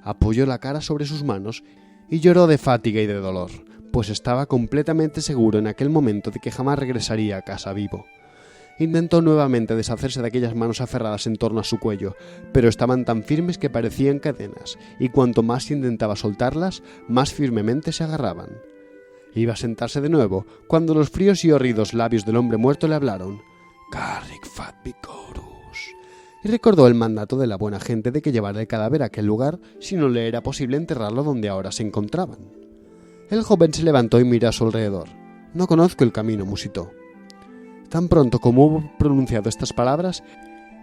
Apoyó la cara sobre sus manos y lloró de fatiga y de dolor, pues estaba completamente seguro en aquel momento de que jamás regresaría a casa vivo. Intentó nuevamente deshacerse de aquellas manos aferradas en torno a su cuello, pero estaban tan firmes que parecían cadenas, y cuanto más intentaba soltarlas, más firmemente se agarraban. Iba a sentarse de nuevo, cuando los fríos y horridos labios del hombre muerto le hablaron: «Carrick Fat Picorus», y recordó el mandato de la buena gente de que llevara el cadáver a aquel lugar si no le era posible enterrarlo donde ahora se encontraban. El joven se levantó y miró a su alrededor. «No conozco el camino», musitó. Tan pronto como hubo pronunciado estas palabras,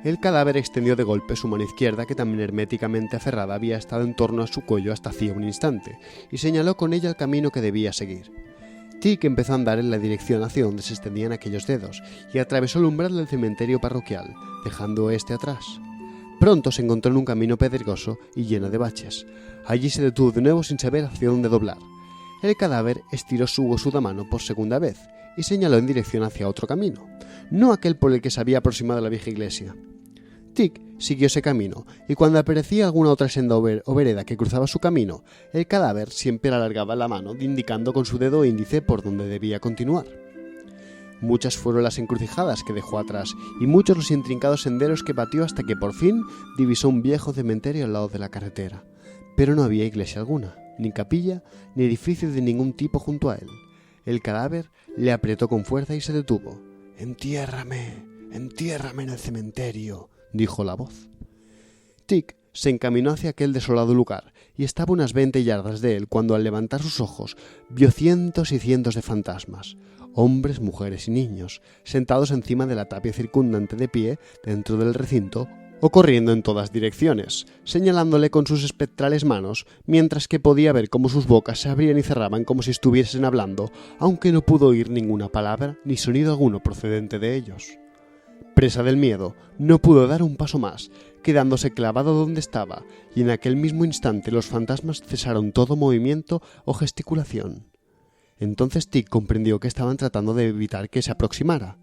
el cadáver extendió de golpe su mano izquierda, que también herméticamente aferrada había estado en torno a su cuello hasta hacía un instante, y señaló con ella el camino que debía seguir. Tic empezó a andar en la dirección hacia donde se extendían aquellos dedos, y atravesó el umbral del cementerio parroquial, dejando este atrás. Pronto se encontró en un camino pedregoso y lleno de baches. Allí se detuvo de nuevo sin saber hacia dónde doblar. El cadáver estiró su huesuda mano por segunda vez, y señaló en dirección hacia otro camino, no aquel por el que se había aproximado la vieja iglesia. Tic siguió ese camino, y cuando aparecía alguna otra senda o vereda que cruzaba su camino, el cadáver siempre alargaba la mano, indicando con su dedo índice por donde debía continuar. Muchas fueron las encrucijadas que dejó atrás, y muchos los intrincados senderos que batió hasta que por fin divisó un viejo cementerio al lado de la carretera. Pero no había iglesia alguna, ni capilla, ni edificio de ningún tipo junto a él. El cadáver le apretó con fuerza y se detuvo. «Entiérrame, entiérrame en el cementerio», dijo la voz. Tic se encaminó hacia aquel desolado lugar y estaba unas 20 yardas de él cuando al levantar sus ojos vio cientos y cientos de fantasmas, hombres, mujeres y niños, sentados encima de la tapia circundante de pie dentro del recinto o corriendo en todas direcciones, señalándole con sus espectrales manos, mientras que podía ver cómo sus bocas se abrían y cerraban como si estuviesen hablando, aunque no pudo oír ninguna palabra ni sonido alguno procedente de ellos. Presa del miedo, no pudo dar un paso más, quedándose clavado donde estaba, y en aquel mismo instante los fantasmas cesaron todo movimiento o gesticulación. Entonces Tic comprendió que estaban tratando de evitar que se aproximara.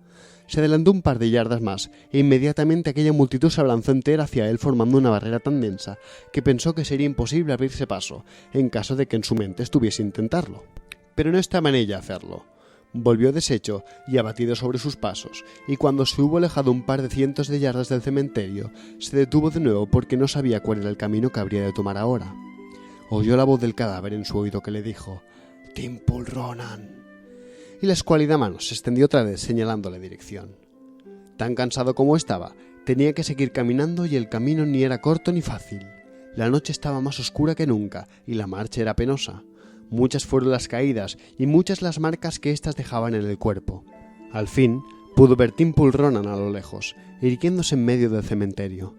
Se adelantó un par de yardas más, e inmediatamente aquella multitud se abalanzó entera hacia él formando una barrera tan densa que pensó que sería imposible abrirse paso, en caso de que en su mente estuviese intentarlo. Pero no estaba en ella hacerlo. Volvió deshecho y abatido sobre sus pasos, y cuando se hubo alejado un par de cientos de yardas del cementerio, se detuvo de nuevo porque no sabía cuál era el camino que habría de tomar ahora. Oyó la voz del cadáver en su oído que le dijo «Temple Ronan», y la escuálida mano se extendió otra vez señalándole dirección. Tan cansado como estaba, tenía que seguir caminando y el camino ni era corto ni fácil. La noche estaba más oscura que nunca y la marcha era penosa. Muchas fueron las caídas y muchas las marcas que éstas dejaban en el cuerpo. Al fin, pudo ver Temple Ronan a lo lejos, irguiéndose en medio del cementerio.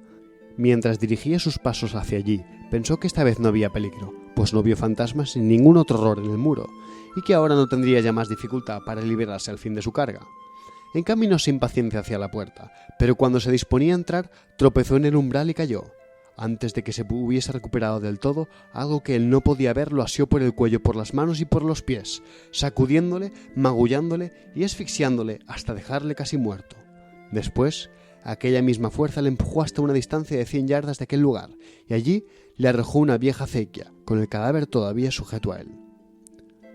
Mientras dirigía sus pasos hacia allí, pensó que esta vez no había peligro, pues no vio fantasmas ni ningún otro horror en el muro, y que ahora no tendría ya más dificultad para liberarse al fin de su carga. Encaminó sin paciencia hacia la puerta, pero cuando se disponía a entrar, tropezó en el umbral y cayó. Antes de que se hubiese recuperado del todo, algo que él no podía ver lo asió por el cuello, por las manos y por los pies, sacudiéndole, magullándole y asfixiándole hasta dejarle casi muerto. Después, aquella misma fuerza le empujó hasta una distancia de 100 yardas de aquel lugar, y allí le arrojó una vieja acequia, con el cadáver todavía sujeto a él.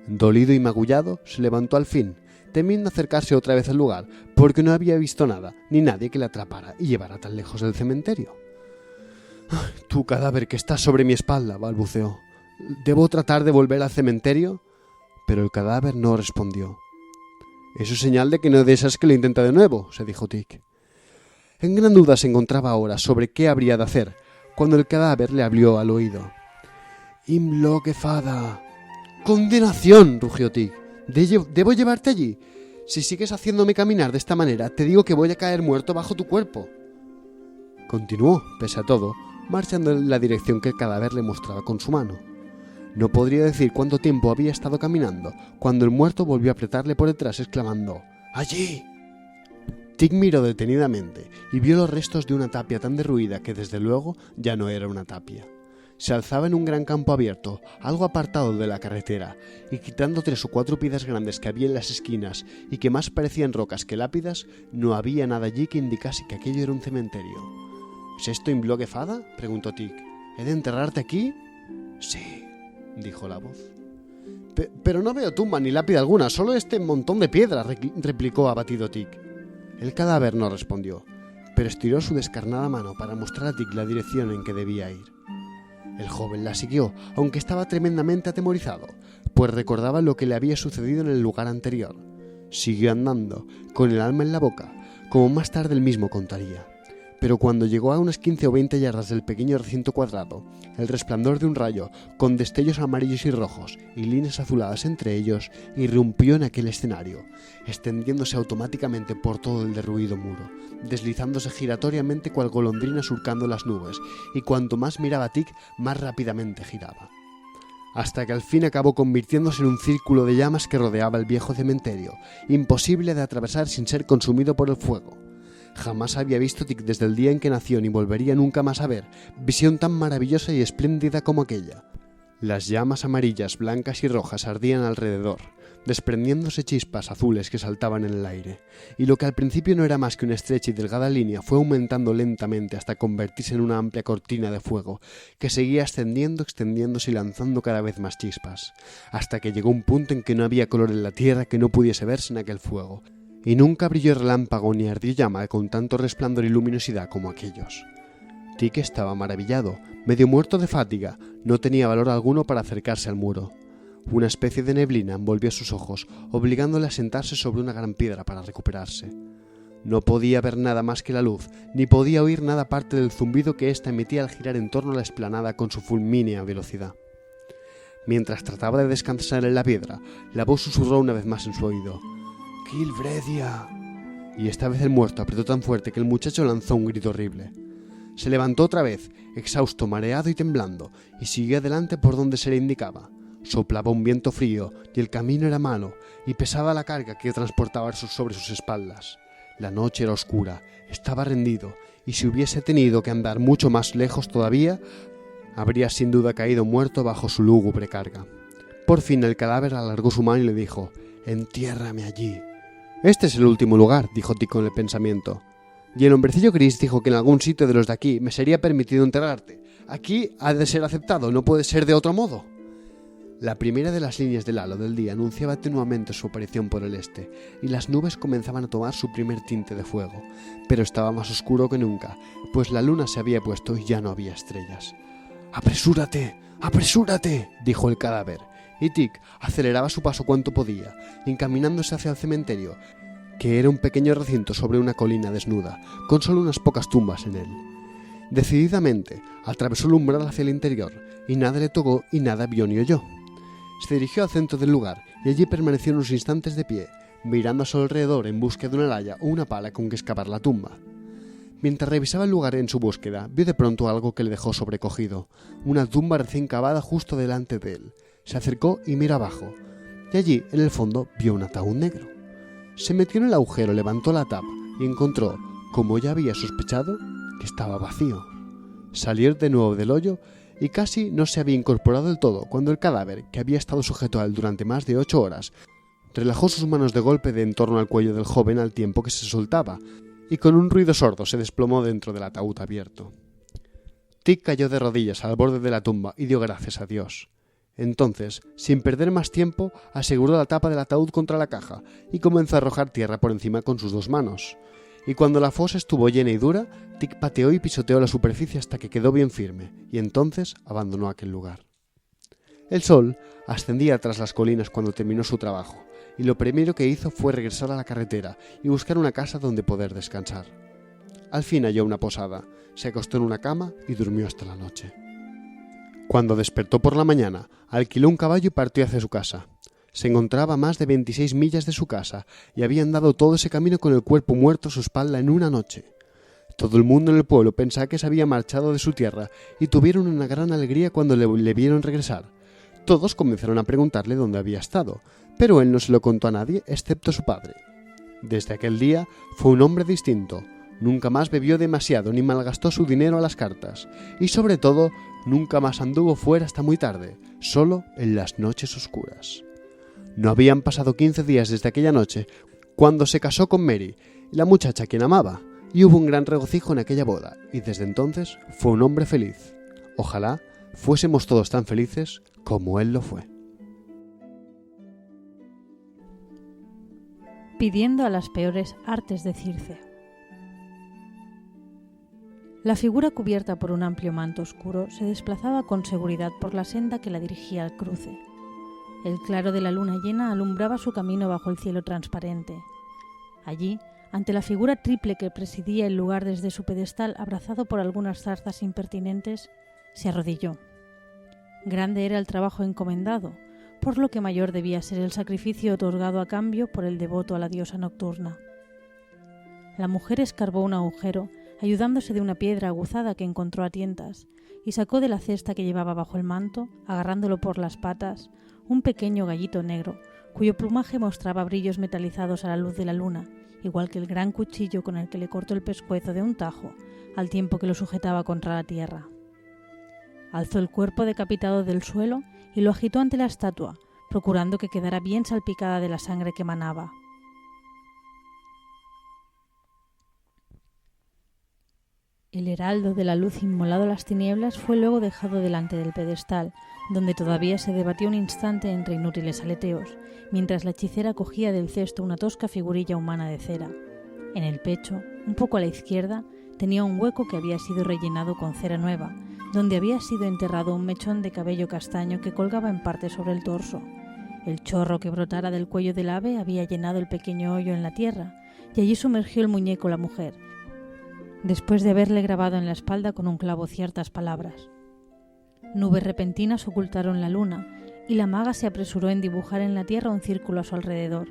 Dolido y magullado, se levantó al fin, temiendo acercarse otra vez al lugar, porque no había visto nada, ni nadie que le atrapara y llevara tan lejos del cementerio. «Tu cadáver que está sobre mi espalda», balbuceó. «¿Debo tratar de volver al cementerio?» Pero el cadáver no respondió. «Eso es señal de que no deseas que lo intente de nuevo», se dijo Tic. En gran duda se encontraba ahora sobre qué habría de hacer, cuando el cadáver le habló al oído. «Imloque fada». «¡Condenación!», rugió Tic. «¿Debo llevarte allí? Si sigues haciéndome caminar de esta manera, te digo que voy a caer muerto bajo tu cuerpo». Continuó, pese a todo, marchando en la dirección que el cadáver le mostraba con su mano. No podría decir cuánto tiempo había estado caminando, cuando el muerto volvió a apretarle por detrás, exclamando «¡Allí!». Tic miró detenidamente y vio los restos de una tapia tan derruida que desde luego ya no era una tapia. Se alzaba en un gran campo abierto, algo apartado de la carretera, y quitando 3 o 4 piedras grandes que había en las esquinas y que más parecían rocas que lápidas, no había nada allí que indicase que aquello era un cementerio. «¿Es esto Imloque fada?», preguntó Tic. «¿He de enterrarte aquí?» «Sí», dijo la voz. «Pero no veo tumba ni lápida alguna, solo este montón de piedras», replicó abatido Tic. El cadáver no respondió, pero estiró su descarnada mano para mostrar a Tic la dirección en que debía ir. El joven la siguió, aunque estaba tremendamente atemorizado, pues recordaba lo que le había sucedido en el lugar anterior. Siguió andando, con el alma en la boca, como más tarde él mismo contaría. Pero cuando llegó a unas 15 o 20 yardas del pequeño recinto cuadrado, el resplandor de un rayo, con destellos amarillos y rojos y líneas azuladas entre ellos, irrumpió en aquel escenario, extendiéndose automáticamente por todo el derruido muro, deslizándose giratoriamente cual golondrina surcando las nubes, y cuanto más miraba Tic, más rápidamente giraba. Hasta que al fin acabó convirtiéndose en un círculo de llamas que rodeaba el viejo cementerio, imposible de atravesar sin ser consumido por el fuego. Jamás había visto Tic desde el día en que nació ni volvería nunca más a ver visión tan maravillosa y espléndida como aquella. Las llamas amarillas, blancas y rojas ardían alrededor, desprendiéndose chispas azules que saltaban en el aire, y lo que al principio no era más que una estrecha y delgada línea fue aumentando lentamente hasta convertirse en una amplia cortina de fuego que seguía extendiéndose y lanzando cada vez más chispas, hasta que llegó un punto en que no había color en la tierra que no pudiese verse en aquel fuego, y nunca brilló relámpago ni ardió llama con tanto resplandor y luminosidad como aquellos. Tic estaba maravillado, medio muerto de fatiga, no tenía valor alguno para acercarse al muro. Una especie de neblina envolvió sus ojos, obligándole a sentarse sobre una gran piedra para recuperarse. No podía ver nada más que la luz, ni podía oír nada aparte del zumbido que ésta emitía al girar en torno a la explanada con su fulmínea velocidad. Mientras trataba de descansar en la piedra, la voz susurró una vez más en su oído: «¡Kilbredia!». Y esta vez el muerto apretó tan fuerte que el muchacho lanzó un grito horrible. Se levantó otra vez, exhausto, mareado y temblando, y siguió adelante por donde se le indicaba. Soplaba un viento frío y el camino era malo y pesaba la carga que transportaba sobre sus espaldas. La noche era oscura, estaba rendido y si hubiese tenido que andar mucho más lejos todavía, habría sin duda caído muerto bajo su lúgubre carga. Por fin el cadáver alargó su mano y le dijo: «Entiérrame allí». «Este es el último lugar», dijo Tic con el pensamiento. «Y el hombrecillo gris dijo que en algún sitio de los de aquí me sería permitido enterrarte. Aquí ha de ser aceptado, no puede ser de otro modo». La primera de las líneas del halo del día anunciaba tenuamente su aparición por el este, y las nubes comenzaban a tomar su primer tinte de fuego, pero estaba más oscuro que nunca, pues la luna se había puesto y ya no había estrellas. «¡Apresúrate! ¡Apresúrate!», dijo el cadáver, y Tic aceleraba su paso cuanto podía, encaminándose hacia el cementerio, que era un pequeño recinto sobre una colina desnuda, con solo unas pocas tumbas en él. Decididamente, atravesó el umbral hacia el interior, y nada le tocó y nada vio ni oyó. Se dirigió al centro del lugar y allí permaneció unos instantes de pie, mirando a su alrededor en busca de una laya o una pala con que excavar la tumba. Mientras revisaba el lugar en su búsqueda, vio de pronto algo que le dejó sobrecogido, una tumba recién cavada justo delante de él. Se acercó y miró abajo, y allí, en el fondo, vio un ataúd negro. Se metió en el agujero, levantó la tapa y encontró, como ya había sospechado, que estaba vacío. Salió de nuevo del hoyo y casi no se había incorporado del todo cuando el cadáver, que había estado sujeto a él durante más de 8 horas, relajó sus manos de golpe de en torno al cuello del joven al tiempo que se soltaba, y con un ruido sordo se desplomó dentro del ataúd abierto. Tic cayó de rodillas al borde de la tumba y dio gracias a Dios. Entonces, sin perder más tiempo, aseguró la tapa del ataúd contra la caja y comenzó a arrojar tierra por encima con sus 2 manos. Y cuando la fosa estuvo llena y dura, Tic pateó y pisoteó la superficie hasta que quedó bien firme, y entonces abandonó aquel lugar. El sol ascendía tras las colinas cuando terminó su trabajo, y lo primero que hizo fue regresar a la carretera y buscar una casa donde poder descansar. Al fin halló una posada, se acostó en una cama y durmió hasta la noche. Cuando despertó por la mañana, alquiló un caballo y partió hacia su casa. Se encontraba a más de 26 millas de su casa y había andado todo ese camino con el cuerpo muerto a su espalda en una noche. Todo el mundo en el pueblo pensaba que se había marchado de su tierra y tuvieron una gran alegría cuando le vieron regresar. Todos comenzaron a preguntarle dónde había estado, pero él no se lo contó a nadie excepto a su padre. Desde aquel día fue un hombre distinto. Nunca más bebió demasiado ni malgastó su dinero a las cartas y sobre todo nunca más anduvo fuera hasta muy tarde, solo en las noches oscuras. No habían pasado 15 días desde aquella noche cuando se casó con Mary, la muchacha a quien amaba, y hubo un gran regocijo en aquella boda, y desde entonces fue un hombre feliz. Ojalá fuésemos todos tan felices como él lo fue. Pidiendo a las peores artes de Circe. La figura cubierta por un amplio manto oscuro se desplazaba con seguridad por la senda que la dirigía al cruce. El claro de la luna llena alumbraba su camino bajo el cielo transparente. Allí, ante la figura triple que presidía el lugar desde su pedestal abrazado por algunas zarzas impertinentes, se arrodilló. Grande era el trabajo encomendado, por lo que mayor debía ser el sacrificio otorgado a cambio por el devoto a la diosa nocturna. La mujer escarbó un agujero, ayudándose de una piedra aguzada que encontró a tientas, y sacó de la cesta que llevaba bajo el manto, agarrándolo por las patas, un pequeño gallito negro, cuyo plumaje mostraba brillos metalizados a la luz de la luna, igual que el gran cuchillo con el que le cortó el pescuezo de un tajo, al tiempo que lo sujetaba contra la tierra. Alzó el cuerpo decapitado del suelo y lo agitó ante la estatua, procurando que quedara bien salpicada de la sangre que manaba. El heraldo de la luz inmolado a las tinieblas fue luego dejado delante del pedestal, donde todavía se debatía un instante entre inútiles aleteos, mientras la hechicera cogía del cesto una tosca figurilla humana de cera. En el pecho, un poco a la izquierda, tenía un hueco que había sido rellenado con cera nueva, donde había sido enterrado un mechón de cabello castaño que colgaba en parte sobre el torso. El chorro que brotara del cuello del ave había llenado el pequeño hoyo en la tierra, y allí sumergió el muñeco la mujer, después de haberle grabado en la espalda con un clavo ciertas palabras. Nubes repentinas ocultaron la luna, y la maga se apresuró en dibujar en la tierra un círculo a su alrededor.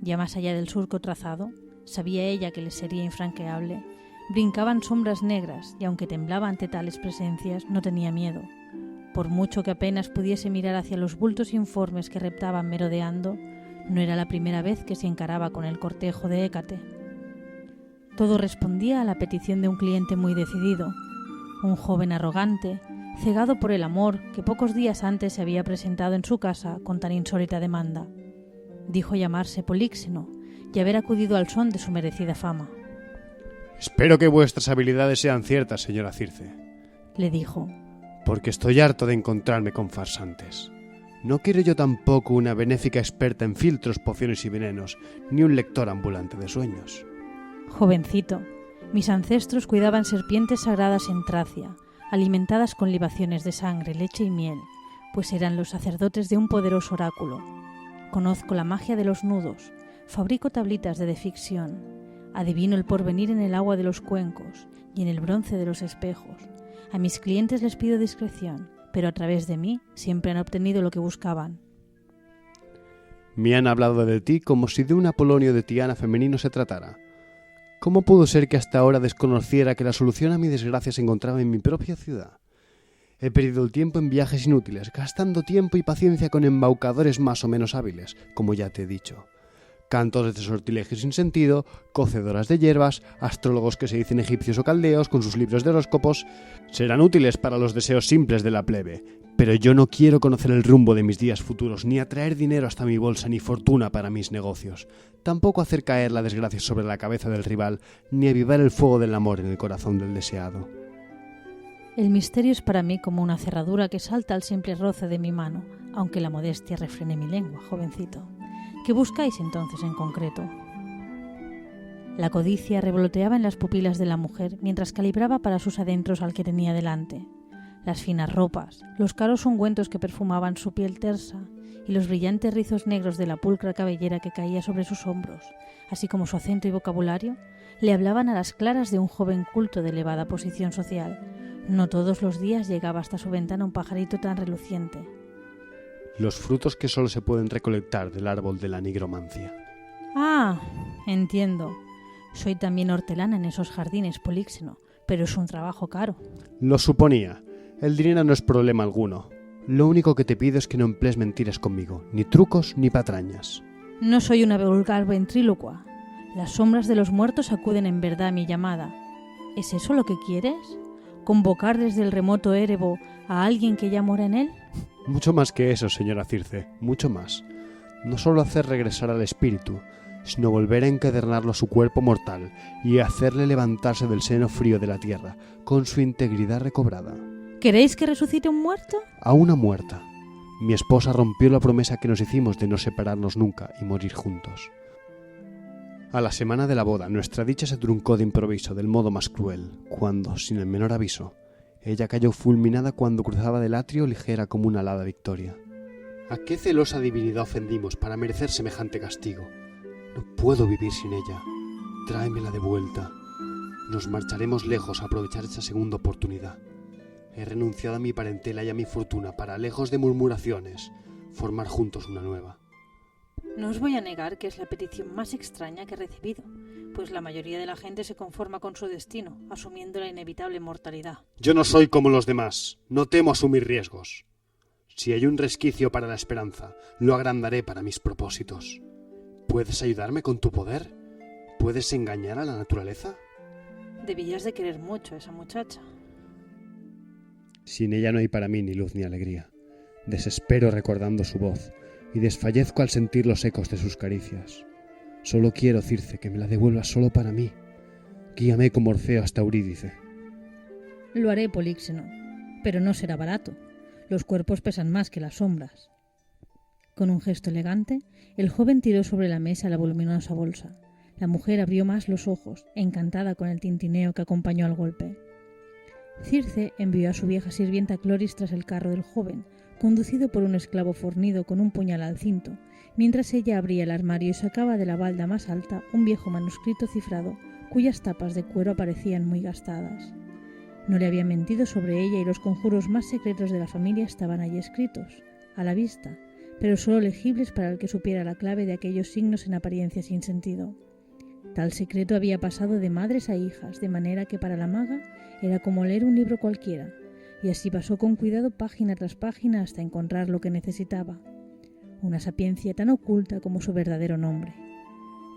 Ya más allá del surco trazado, sabía ella que le sería infranqueable, brincaban sombras negras, y aunque temblaba ante tales presencias, no tenía miedo. Por mucho que apenas pudiese mirar hacia los bultos informes que reptaban merodeando, no era la primera vez que se encaraba con el cortejo de Hécate. Todo respondía a la petición de un cliente muy decidido, un joven arrogante, cegado por el amor que pocos días antes se había presentado en su casa con tan insólita demanda. Dijo llamarse Políxeno y haber acudido al son de su merecida fama. «Espero que vuestras habilidades sean ciertas, señora Circe», le dijo, «porque estoy harto de encontrarme con farsantes. No quiero yo tampoco una benéfica experta en filtros, pociones y venenos, ni un lector ambulante de sueños». «Jovencito, mis ancestros cuidaban serpientes sagradas en Tracia, alimentadas con libaciones de sangre, leche y miel, pues eran los sacerdotes de un poderoso oráculo. Conozco la magia de los nudos, fabrico tablitas de deficción, adivino el porvenir en el agua de los cuencos y en el bronce de los espejos. A mis clientes les pido discreción, pero a través de mí siempre han obtenido lo que buscaban». «Me han hablado de ti como si de un Apolonio de Tiana femenino se tratara. ¿Cómo pudo ser que hasta ahora desconociera que la solución a mi desgracia se encontraba en mi propia ciudad? He perdido el tiempo en viajes inútiles, gastando tiempo y paciencia con embaucadores más o menos hábiles, como ya te he dicho. Cantores de sortilegios sin sentido, cocedoras de hierbas, astrólogos que se dicen egipcios o caldeos con sus libros de horóscopos, serán útiles para los deseos simples de la plebe. Pero yo no quiero conocer el rumbo de mis días futuros, ni atraer dinero hasta mi bolsa, ni fortuna para mis negocios. Tampoco hacer caer la desgracia sobre la cabeza del rival, ni avivar el fuego del amor en el corazón del deseado». «El misterio es para mí como una cerradura que salta al simple roce de mi mano, aunque la modestia refrene mi lengua, jovencito. ¿Qué buscáis entonces en concreto?». La codicia revoloteaba en las pupilas de la mujer mientras calibraba para sus adentros al que tenía delante. Las finas ropas, los caros ungüentos que perfumaban su piel tersa y los brillantes rizos negros de la pulcra cabellera que caía sobre sus hombros, así como su acento y vocabulario, le hablaban a las claras de un joven culto de elevada posición social. No todos los días llegaba hasta su ventana un pajarito tan reluciente. «Los frutos que solo se pueden recolectar del árbol de la nigromancia». «Ah, entiendo. Soy también hortelana en esos jardines, Políxeno, pero es un trabajo caro». «Lo suponía. El dinero no es problema alguno. Lo único que te pido es que no emplees mentiras conmigo, ni trucos ni patrañas». «No soy una vulgar ventrílocua. Las sombras de los muertos acuden en verdad a mi llamada. ¿Es eso lo que quieres? ¿Convocar desde el remoto Érebo a alguien que ya mora en él?». «Mucho más que eso, señora Circe, mucho más. No solo hacer regresar al espíritu, sino volver a encadernarlo a su cuerpo mortal y hacerle levantarse del seno frío de la tierra, con su integridad recobrada». «¿Queréis que resucite un muerto?». «A una muerta. Mi esposa rompió la promesa que nos hicimos de no separarnos nunca y morir juntos. A la semana de la boda, nuestra dicha se truncó de improviso, del modo más cruel, cuando, sin el menor aviso, ella cayó fulminada cuando cruzaba del atrio ligera como una alada victoria. ¿A qué celosa divinidad ofendimos para merecer semejante castigo? No puedo vivir sin ella. Tráemela de vuelta. Nos marcharemos lejos a aprovechar esta segunda oportunidad. He renunciado a mi parentela y a mi fortuna para, lejos de murmuraciones, formar juntos una nueva». «No os voy a negar que es la petición más extraña que he recibido, pues la mayoría de la gente se conforma con su destino, asumiendo la inevitable mortalidad». «Yo no soy como los demás. No temo asumir riesgos. Si hay un resquicio para la esperanza, lo agrandaré para mis propósitos. ¿Puedes ayudarme con tu poder? ¿Puedes engañar a la naturaleza?». «Debías de querer mucho a esa muchacha». «Sin ella no hay para mí ni luz ni alegría. Desespero recordando su voz, y desfallezco al sentir los ecos de sus caricias. Solo quiero, Circe, que me la devuelvas solo para mí. Guíame como Orfeo hasta Eurídice. Lo haré, Políxeno, pero no será barato. Los cuerpos pesan más que las sombras. Con un gesto elegante, el joven tiró sobre la mesa la voluminosa bolsa. La mujer abrió más los ojos, encantada con el tintineo que acompañó al golpe. Circe envió a su vieja sirvienta Cloris tras el carro del joven, conducido por un esclavo fornido con un puñal al cinto, mientras ella abría el armario y sacaba de la balda más alta un viejo manuscrito cifrado, cuyas tapas de cuero aparecían muy gastadas. No le había mentido sobre ella y los conjuros más secretos de la familia estaban allí escritos, a la vista, pero solo legibles para el que supiera la clave de aquellos signos en apariencia sin sentido. Tal secreto había pasado de madres a hijas, de manera que para la maga era como leer un libro cualquiera, y así pasó con cuidado página tras página hasta encontrar lo que necesitaba. Una sapiencia tan oculta como su verdadero nombre.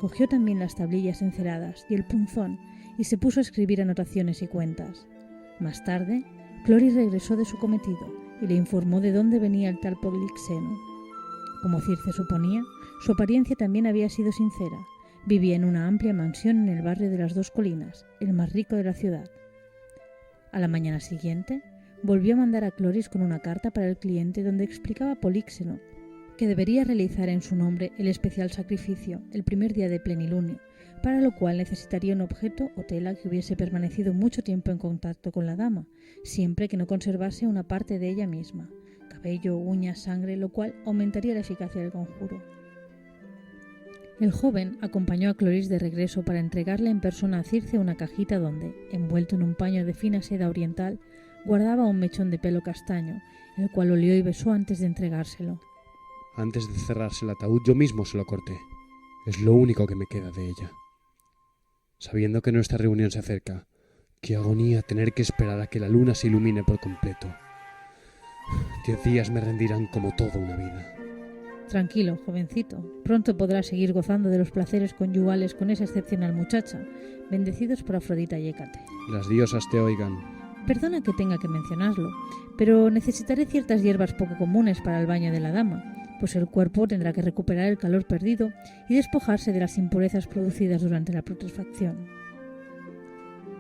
Cogió también las tablillas enceradas y el punzón y se puso a escribir anotaciones y cuentas. Más tarde, Cloris regresó de su cometido y le informó de dónde venía el tal Polixeno. Como Circe suponía, su apariencia también había sido sincera. Vivía en una amplia mansión en el barrio de las Dos Colinas, el más rico de la ciudad. A la mañana siguiente, volvió a mandar a Cloris con una carta para el cliente donde explicaba a Políxeno que debería realizar en su nombre el especial sacrificio el primer día de plenilunio, para lo cual necesitaría un objeto o tela que hubiese permanecido mucho tiempo en contacto con la dama, siempre que no conservase una parte de ella misma, cabello, uñas, sangre, lo cual aumentaría la eficacia del conjuro. El joven acompañó a Cloris de regreso para entregarle en persona a Circe una cajita donde, envuelto en un paño de fina seda oriental, guardaba un mechón de pelo castaño, el cual olió y besó antes de entregárselo. Antes de cerrarse el ataúd yo mismo se lo corté. Es lo único que me queda de ella. Sabiendo que nuestra reunión se acerca, qué agonía tener que esperar a que la luna se ilumine por completo. 10 días me rendirán como toda una vida. Tranquilo, jovencito. Pronto podrás seguir gozando de los placeres conyugales con esa excepcional muchacha, bendecidos por Afrodita y Hécate. Las diosas te oigan. Perdona que tenga que mencionarlo, pero necesitaré ciertas hierbas poco comunes para el baño de la dama, pues el cuerpo tendrá que recuperar el calor perdido y despojarse de las impurezas producidas durante la putrefacción.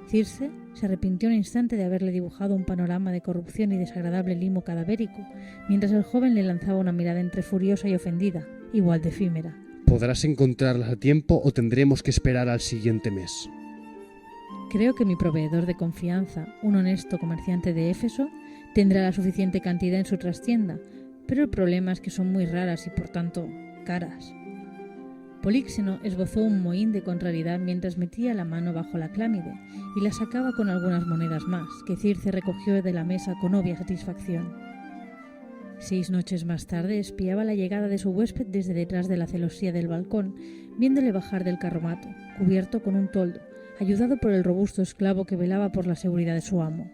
Circe se arrepintió un instante de haberle dibujado un panorama de corrupción y desagradable limo cadavérico, mientras el joven le lanzaba una mirada entre furiosa y ofendida, igual de efímera. ¿Podrás encontrarlas a tiempo o tendremos que esperar al siguiente mes? Creo que mi proveedor de confianza, un honesto comerciante de Éfeso, tendrá la suficiente cantidad en su trastienda, pero el problema es que son muy raras y, por tanto, caras. Políxeno esbozó un mohín de contrariedad mientras metía la mano bajo la clámide y la sacaba con algunas monedas más, que Circe recogió de la mesa con obvia satisfacción. 6 noches más tarde espiaba la llegada de su huésped desde detrás de la celosía del balcón, viéndole bajar del carromato, cubierto con un toldo, ayudado por el robusto esclavo que velaba por la seguridad de su amo.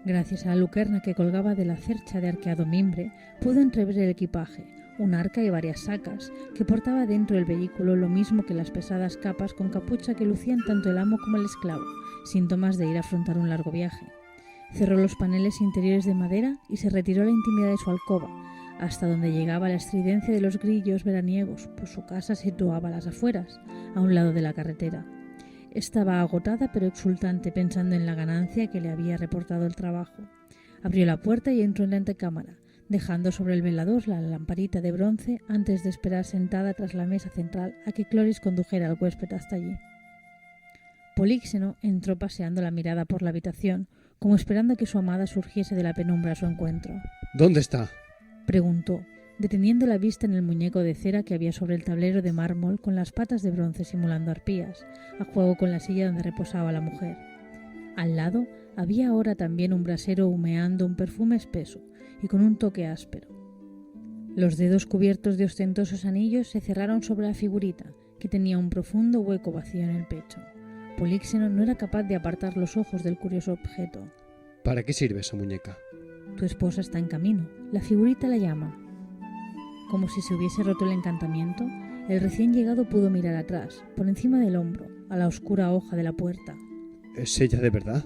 Gracias a la lucerna que colgaba de la cercha de arqueado mimbre, pudo entrever el equipaje, un arca y varias sacas, que portaba dentro del vehículo lo mismo que las pesadas capas con capucha que lucían tanto el amo como el esclavo, síntomas de ir a afrontar un largo viaje. Cerró los paneles interiores de madera y se retiró a la intimidad de su alcoba, hasta donde llegaba la estridencia de los grillos veraniegos, pues su casa se situaba a las afueras, a un lado de la carretera. Estaba agotada pero exultante pensando en la ganancia que le había reportado el trabajo. Abrió la puerta y entró en la antecámara, dejando sobre el velador la lamparita de bronce antes de esperar sentada tras la mesa central a que Cloris condujera al huésped hasta allí. Políxeno entró paseando la mirada por la habitación, como esperando que su amada surgiese de la penumbra a su encuentro. ¿Dónde está?, preguntó, deteniendo la vista en el muñeco de cera que había sobre el tablero de mármol con las patas de bronce simulando arpías, a juego con la silla donde reposaba la mujer. Al lado había ahora también un brasero humeando un perfume espeso y con un toque áspero. Los dedos cubiertos de ostentosos anillos se cerraron sobre la figurita, que tenía un profundo hueco vacío en el pecho. Políxeno no era capaz de apartar los ojos del curioso objeto. ¿Para qué sirve esa muñeca? Tu esposa está en camino. La figurita la llama. Como si se hubiese roto el encantamiento, el recién llegado pudo mirar atrás, por encima del hombro, a la oscura hoja de la puerta. ¿Es ella de verdad?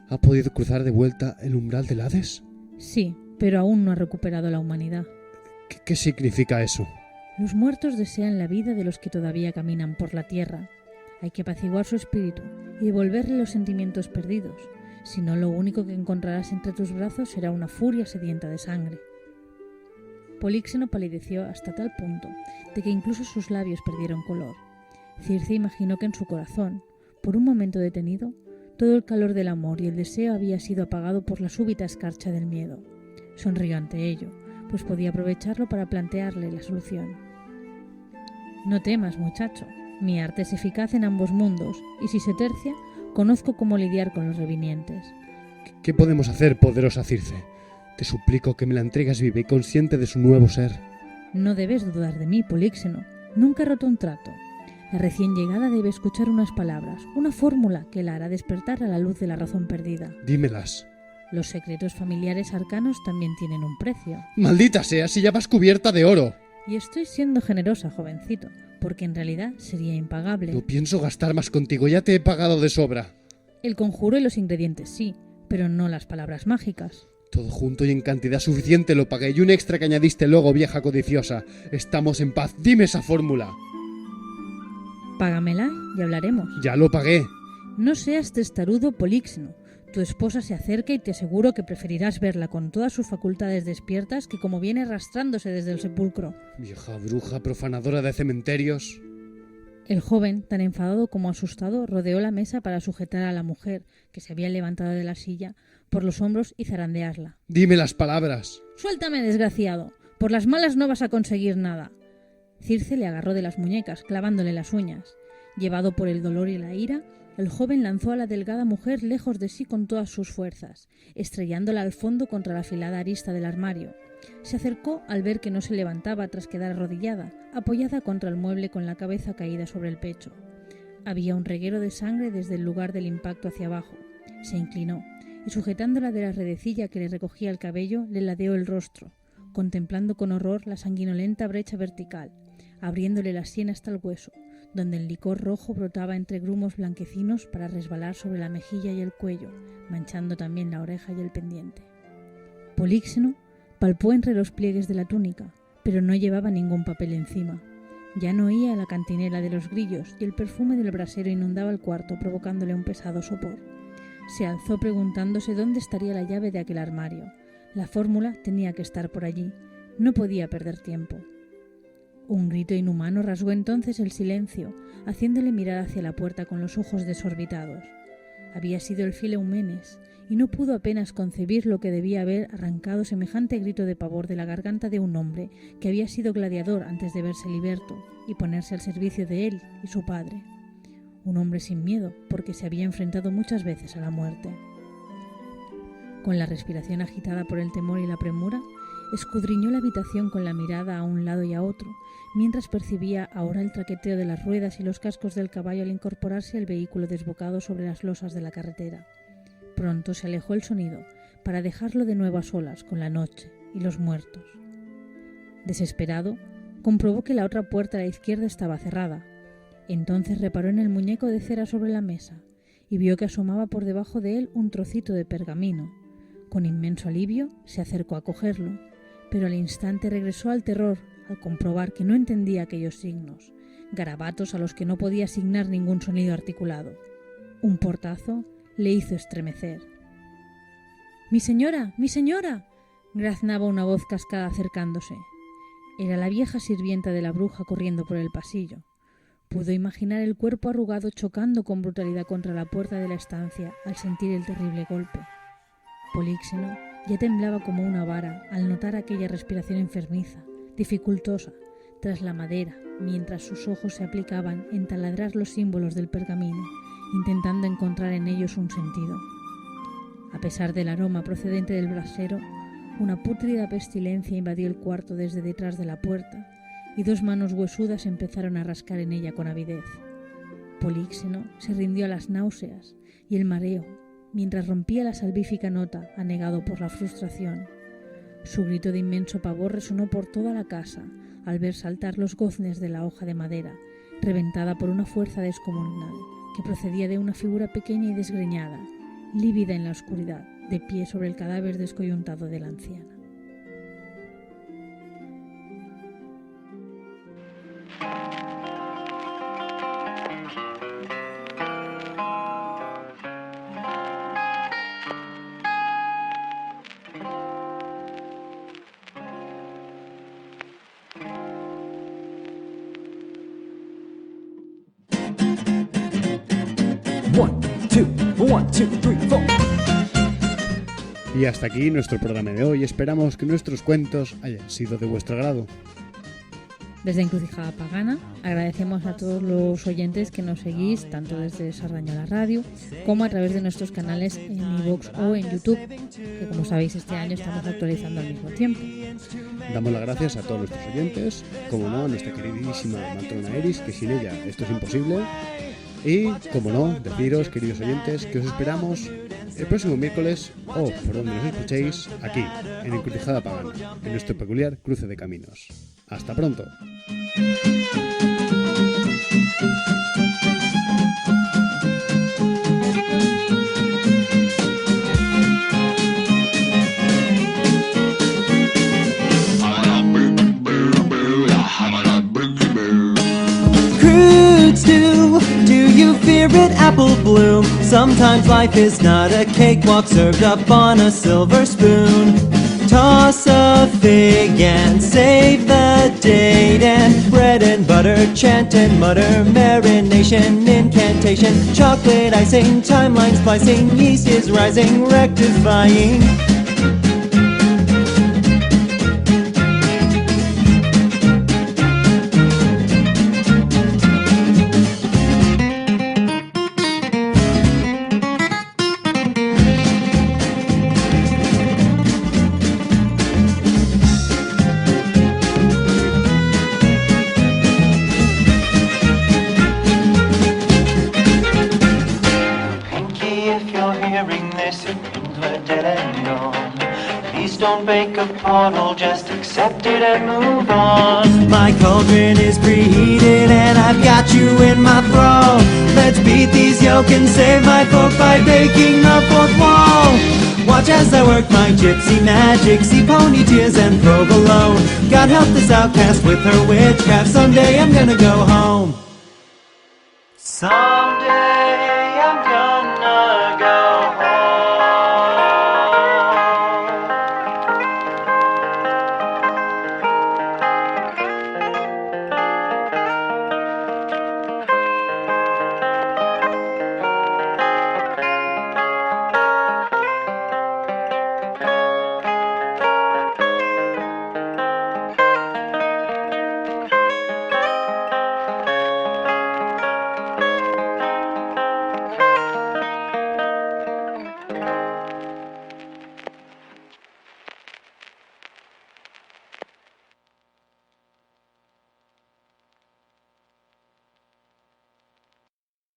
¿Ha podido cruzar de vuelta el umbral del Hades? Sí, pero aún no ha recuperado la humanidad. ¿Qué significa eso? Los muertos desean la vida de los que todavía caminan por la tierra. Hay que apaciguar su espíritu y devolverle los sentimientos perdidos. Si no, lo único que encontrarás entre tus brazos será una furia sedienta de sangre. Políxeno palideció hasta tal punto de que incluso sus labios perdieron color. Circe imaginó que en su corazón, por un momento detenido, todo el calor del amor y el deseo había sido apagado por la súbita escarcha del miedo. Sonrió ante ello, pues podía aprovecharlo para plantearle la solución. No temas, muchacho. Mi arte es eficaz en ambos mundos, y si se tercia, conozco cómo lidiar con los revinientes. ¿Qué podemos hacer, poderosa Circe? Te suplico que me la entregues viva y consciente de su nuevo ser. No debes dudar de mí, Políxeno. Nunca he roto un trato. La recién llegada debe escuchar unas palabras, una fórmula que la hará despertar a la luz de la razón perdida. Dímelas. Los secretos familiares arcanos también tienen un precio. ¡Maldita sea, si ya vas cubierta de oro! Y estoy siendo generosa, jovencito, porque en realidad sería impagable. No pienso gastar más contigo, ya te he pagado de sobra. El conjuro y los ingredientes sí, pero no las palabras mágicas. Todo junto y en cantidad suficiente lo pagué, y un extra que añadiste luego, vieja codiciosa. Estamos en paz, dime esa fórmula. Págamela y hablaremos. Ya lo pagué. No seas testarudo, Políxeno. Tu esposa se acerca y te aseguro que preferirás verla con todas sus facultades despiertas que como viene arrastrándose desde el sepulcro. Vieja bruja profanadora de cementerios. El joven, tan enfadado como asustado, rodeó la mesa para sujetar a la mujer, que se había levantado de la silla, por los hombros y zarandearla. Dime las palabras. ¡Suéltame, desgraciado! Por las malas no vas a conseguir nada. Circe le agarró de las muñecas, clavándole las uñas. Llevado por el dolor y la ira, el joven lanzó a la delgada mujer lejos de sí con todas sus fuerzas, estrellándola al fondo contra la afilada arista del armario. Se acercó al ver que no se levantaba tras quedar arrodillada, apoyada contra el mueble con la cabeza caída sobre el pecho. Había un reguero de sangre desde el lugar del impacto hacia abajo. Se inclinó y, sujetándola de la redecilla que le recogía el cabello, le ladeó el rostro, contemplando con horror la sanguinolenta brecha vertical, abriéndole la sien hasta el hueso, donde el licor rojo brotaba entre grumos blanquecinos para resbalar sobre la mejilla y el cuello, manchando también la oreja y el pendiente. Políxeno palpó entre los pliegues de la túnica, pero no llevaba ningún papel encima. Ya no oía la cantinela de los grillos y el perfume del brasero inundaba el cuarto, provocándole un pesado sopor. Se alzó preguntándose dónde estaría la llave de aquel armario. La fórmula tenía que estar por allí. No podía perder tiempo. Un grito inhumano rasgó entonces el silencio, haciéndole mirar hacia la puerta con los ojos desorbitados. Había sido el fiel Eumenes, y no pudo apenas concebir lo que debía haber arrancado semejante grito de pavor de la garganta de un hombre que había sido gladiador antes de verse liberto y ponerse al servicio de él y su padre. Un hombre sin miedo, porque se había enfrentado muchas veces a la muerte. Con la respiración agitada por el temor y la premura, escudriñó la habitación con la mirada a un lado y a otro, mientras percibía ahora el traqueteo de las ruedas y los cascos del caballo al incorporarse al vehículo desbocado sobre las losas de la carretera. Pronto se alejó el sonido, para dejarlo de nuevo a solas con la noche y los muertos. Desesperado, comprobó que la otra puerta a la izquierda estaba cerrada. Entonces reparó en el muñeco de cera sobre la mesa y vio que asomaba por debajo de él un trocito de pergamino. Con inmenso alivio se acercó a cogerlo, pero al instante regresó al terror al comprobar que no entendía aquellos signos, garabatos a los que no podía asignar ningún sonido articulado. Un portazo le hizo estremecer. ¡Mi señora! ¡Mi señora!, graznaba una voz cascada acercándose. Era la vieja sirvienta de la bruja corriendo por el pasillo. Pudo imaginar el cuerpo arrugado chocando con brutalidad contra la puerta de la estancia al sentir el terrible golpe. Políxeno ya temblaba como una vara al notar aquella respiración enfermiza, dificultosa, tras la madera, mientras sus ojos se aplicaban en taladrar los símbolos del pergamino, intentando encontrar en ellos un sentido. A pesar del aroma procedente del brasero, una pútrida pestilencia invadió el cuarto desde detrás de la puerta, y dos manos huesudas empezaron a rascar en ella con avidez. Políxeno se rindió a las náuseas y el mareo, mientras rompía la salvífica nota, anegado por la frustración. Su grito de inmenso pavor resonó por toda la casa al ver saltar los goznes de la hoja de madera, reventada por una fuerza descomunal, que procedía de una figura pequeña y desgreñada, lívida en la oscuridad, de pie sobre el cadáver descoyuntado de la anciana. Y hasta aquí nuestro programa de hoy. Esperamos que nuestros cuentos hayan sido de vuestro agrado. Desde Encrucijada Pagana agradecemos a todos los oyentes que nos seguís, tanto desde Sardañola Radio como a través de nuestros canales en iVoox o en YouTube, que como sabéis este año estamos actualizando al mismo tiempo. Damos las gracias a todos nuestros oyentes, como no a nuestra queridísima matrona Eris, que sin ella esto es imposible. Y, como no, deciros, queridos oyentes, que os esperamos el próximo miércoles, o por donde nos escuchéis, aquí, en Encrucijada Pagana, en nuestro peculiar cruce de caminos. ¡Hasta pronto! Favorite apple bloom. Sometimes life is not a cakewalk served up on a silver spoon. Toss a fig and save the date, and bread and butter, chant and mutter, marination, incantation, chocolate icing, timeline splicing, yeast is rising, rectifying. Don't bake a portal, just accept it and move on. My cauldron is preheated and I've got you in my thrall. Let's beat these yolk and save my folk by baking the fourth wall. Watch as I work my gypsy magic, see pony tears and provolone. God help this outcast with her witchcraft, someday I'm gonna go home.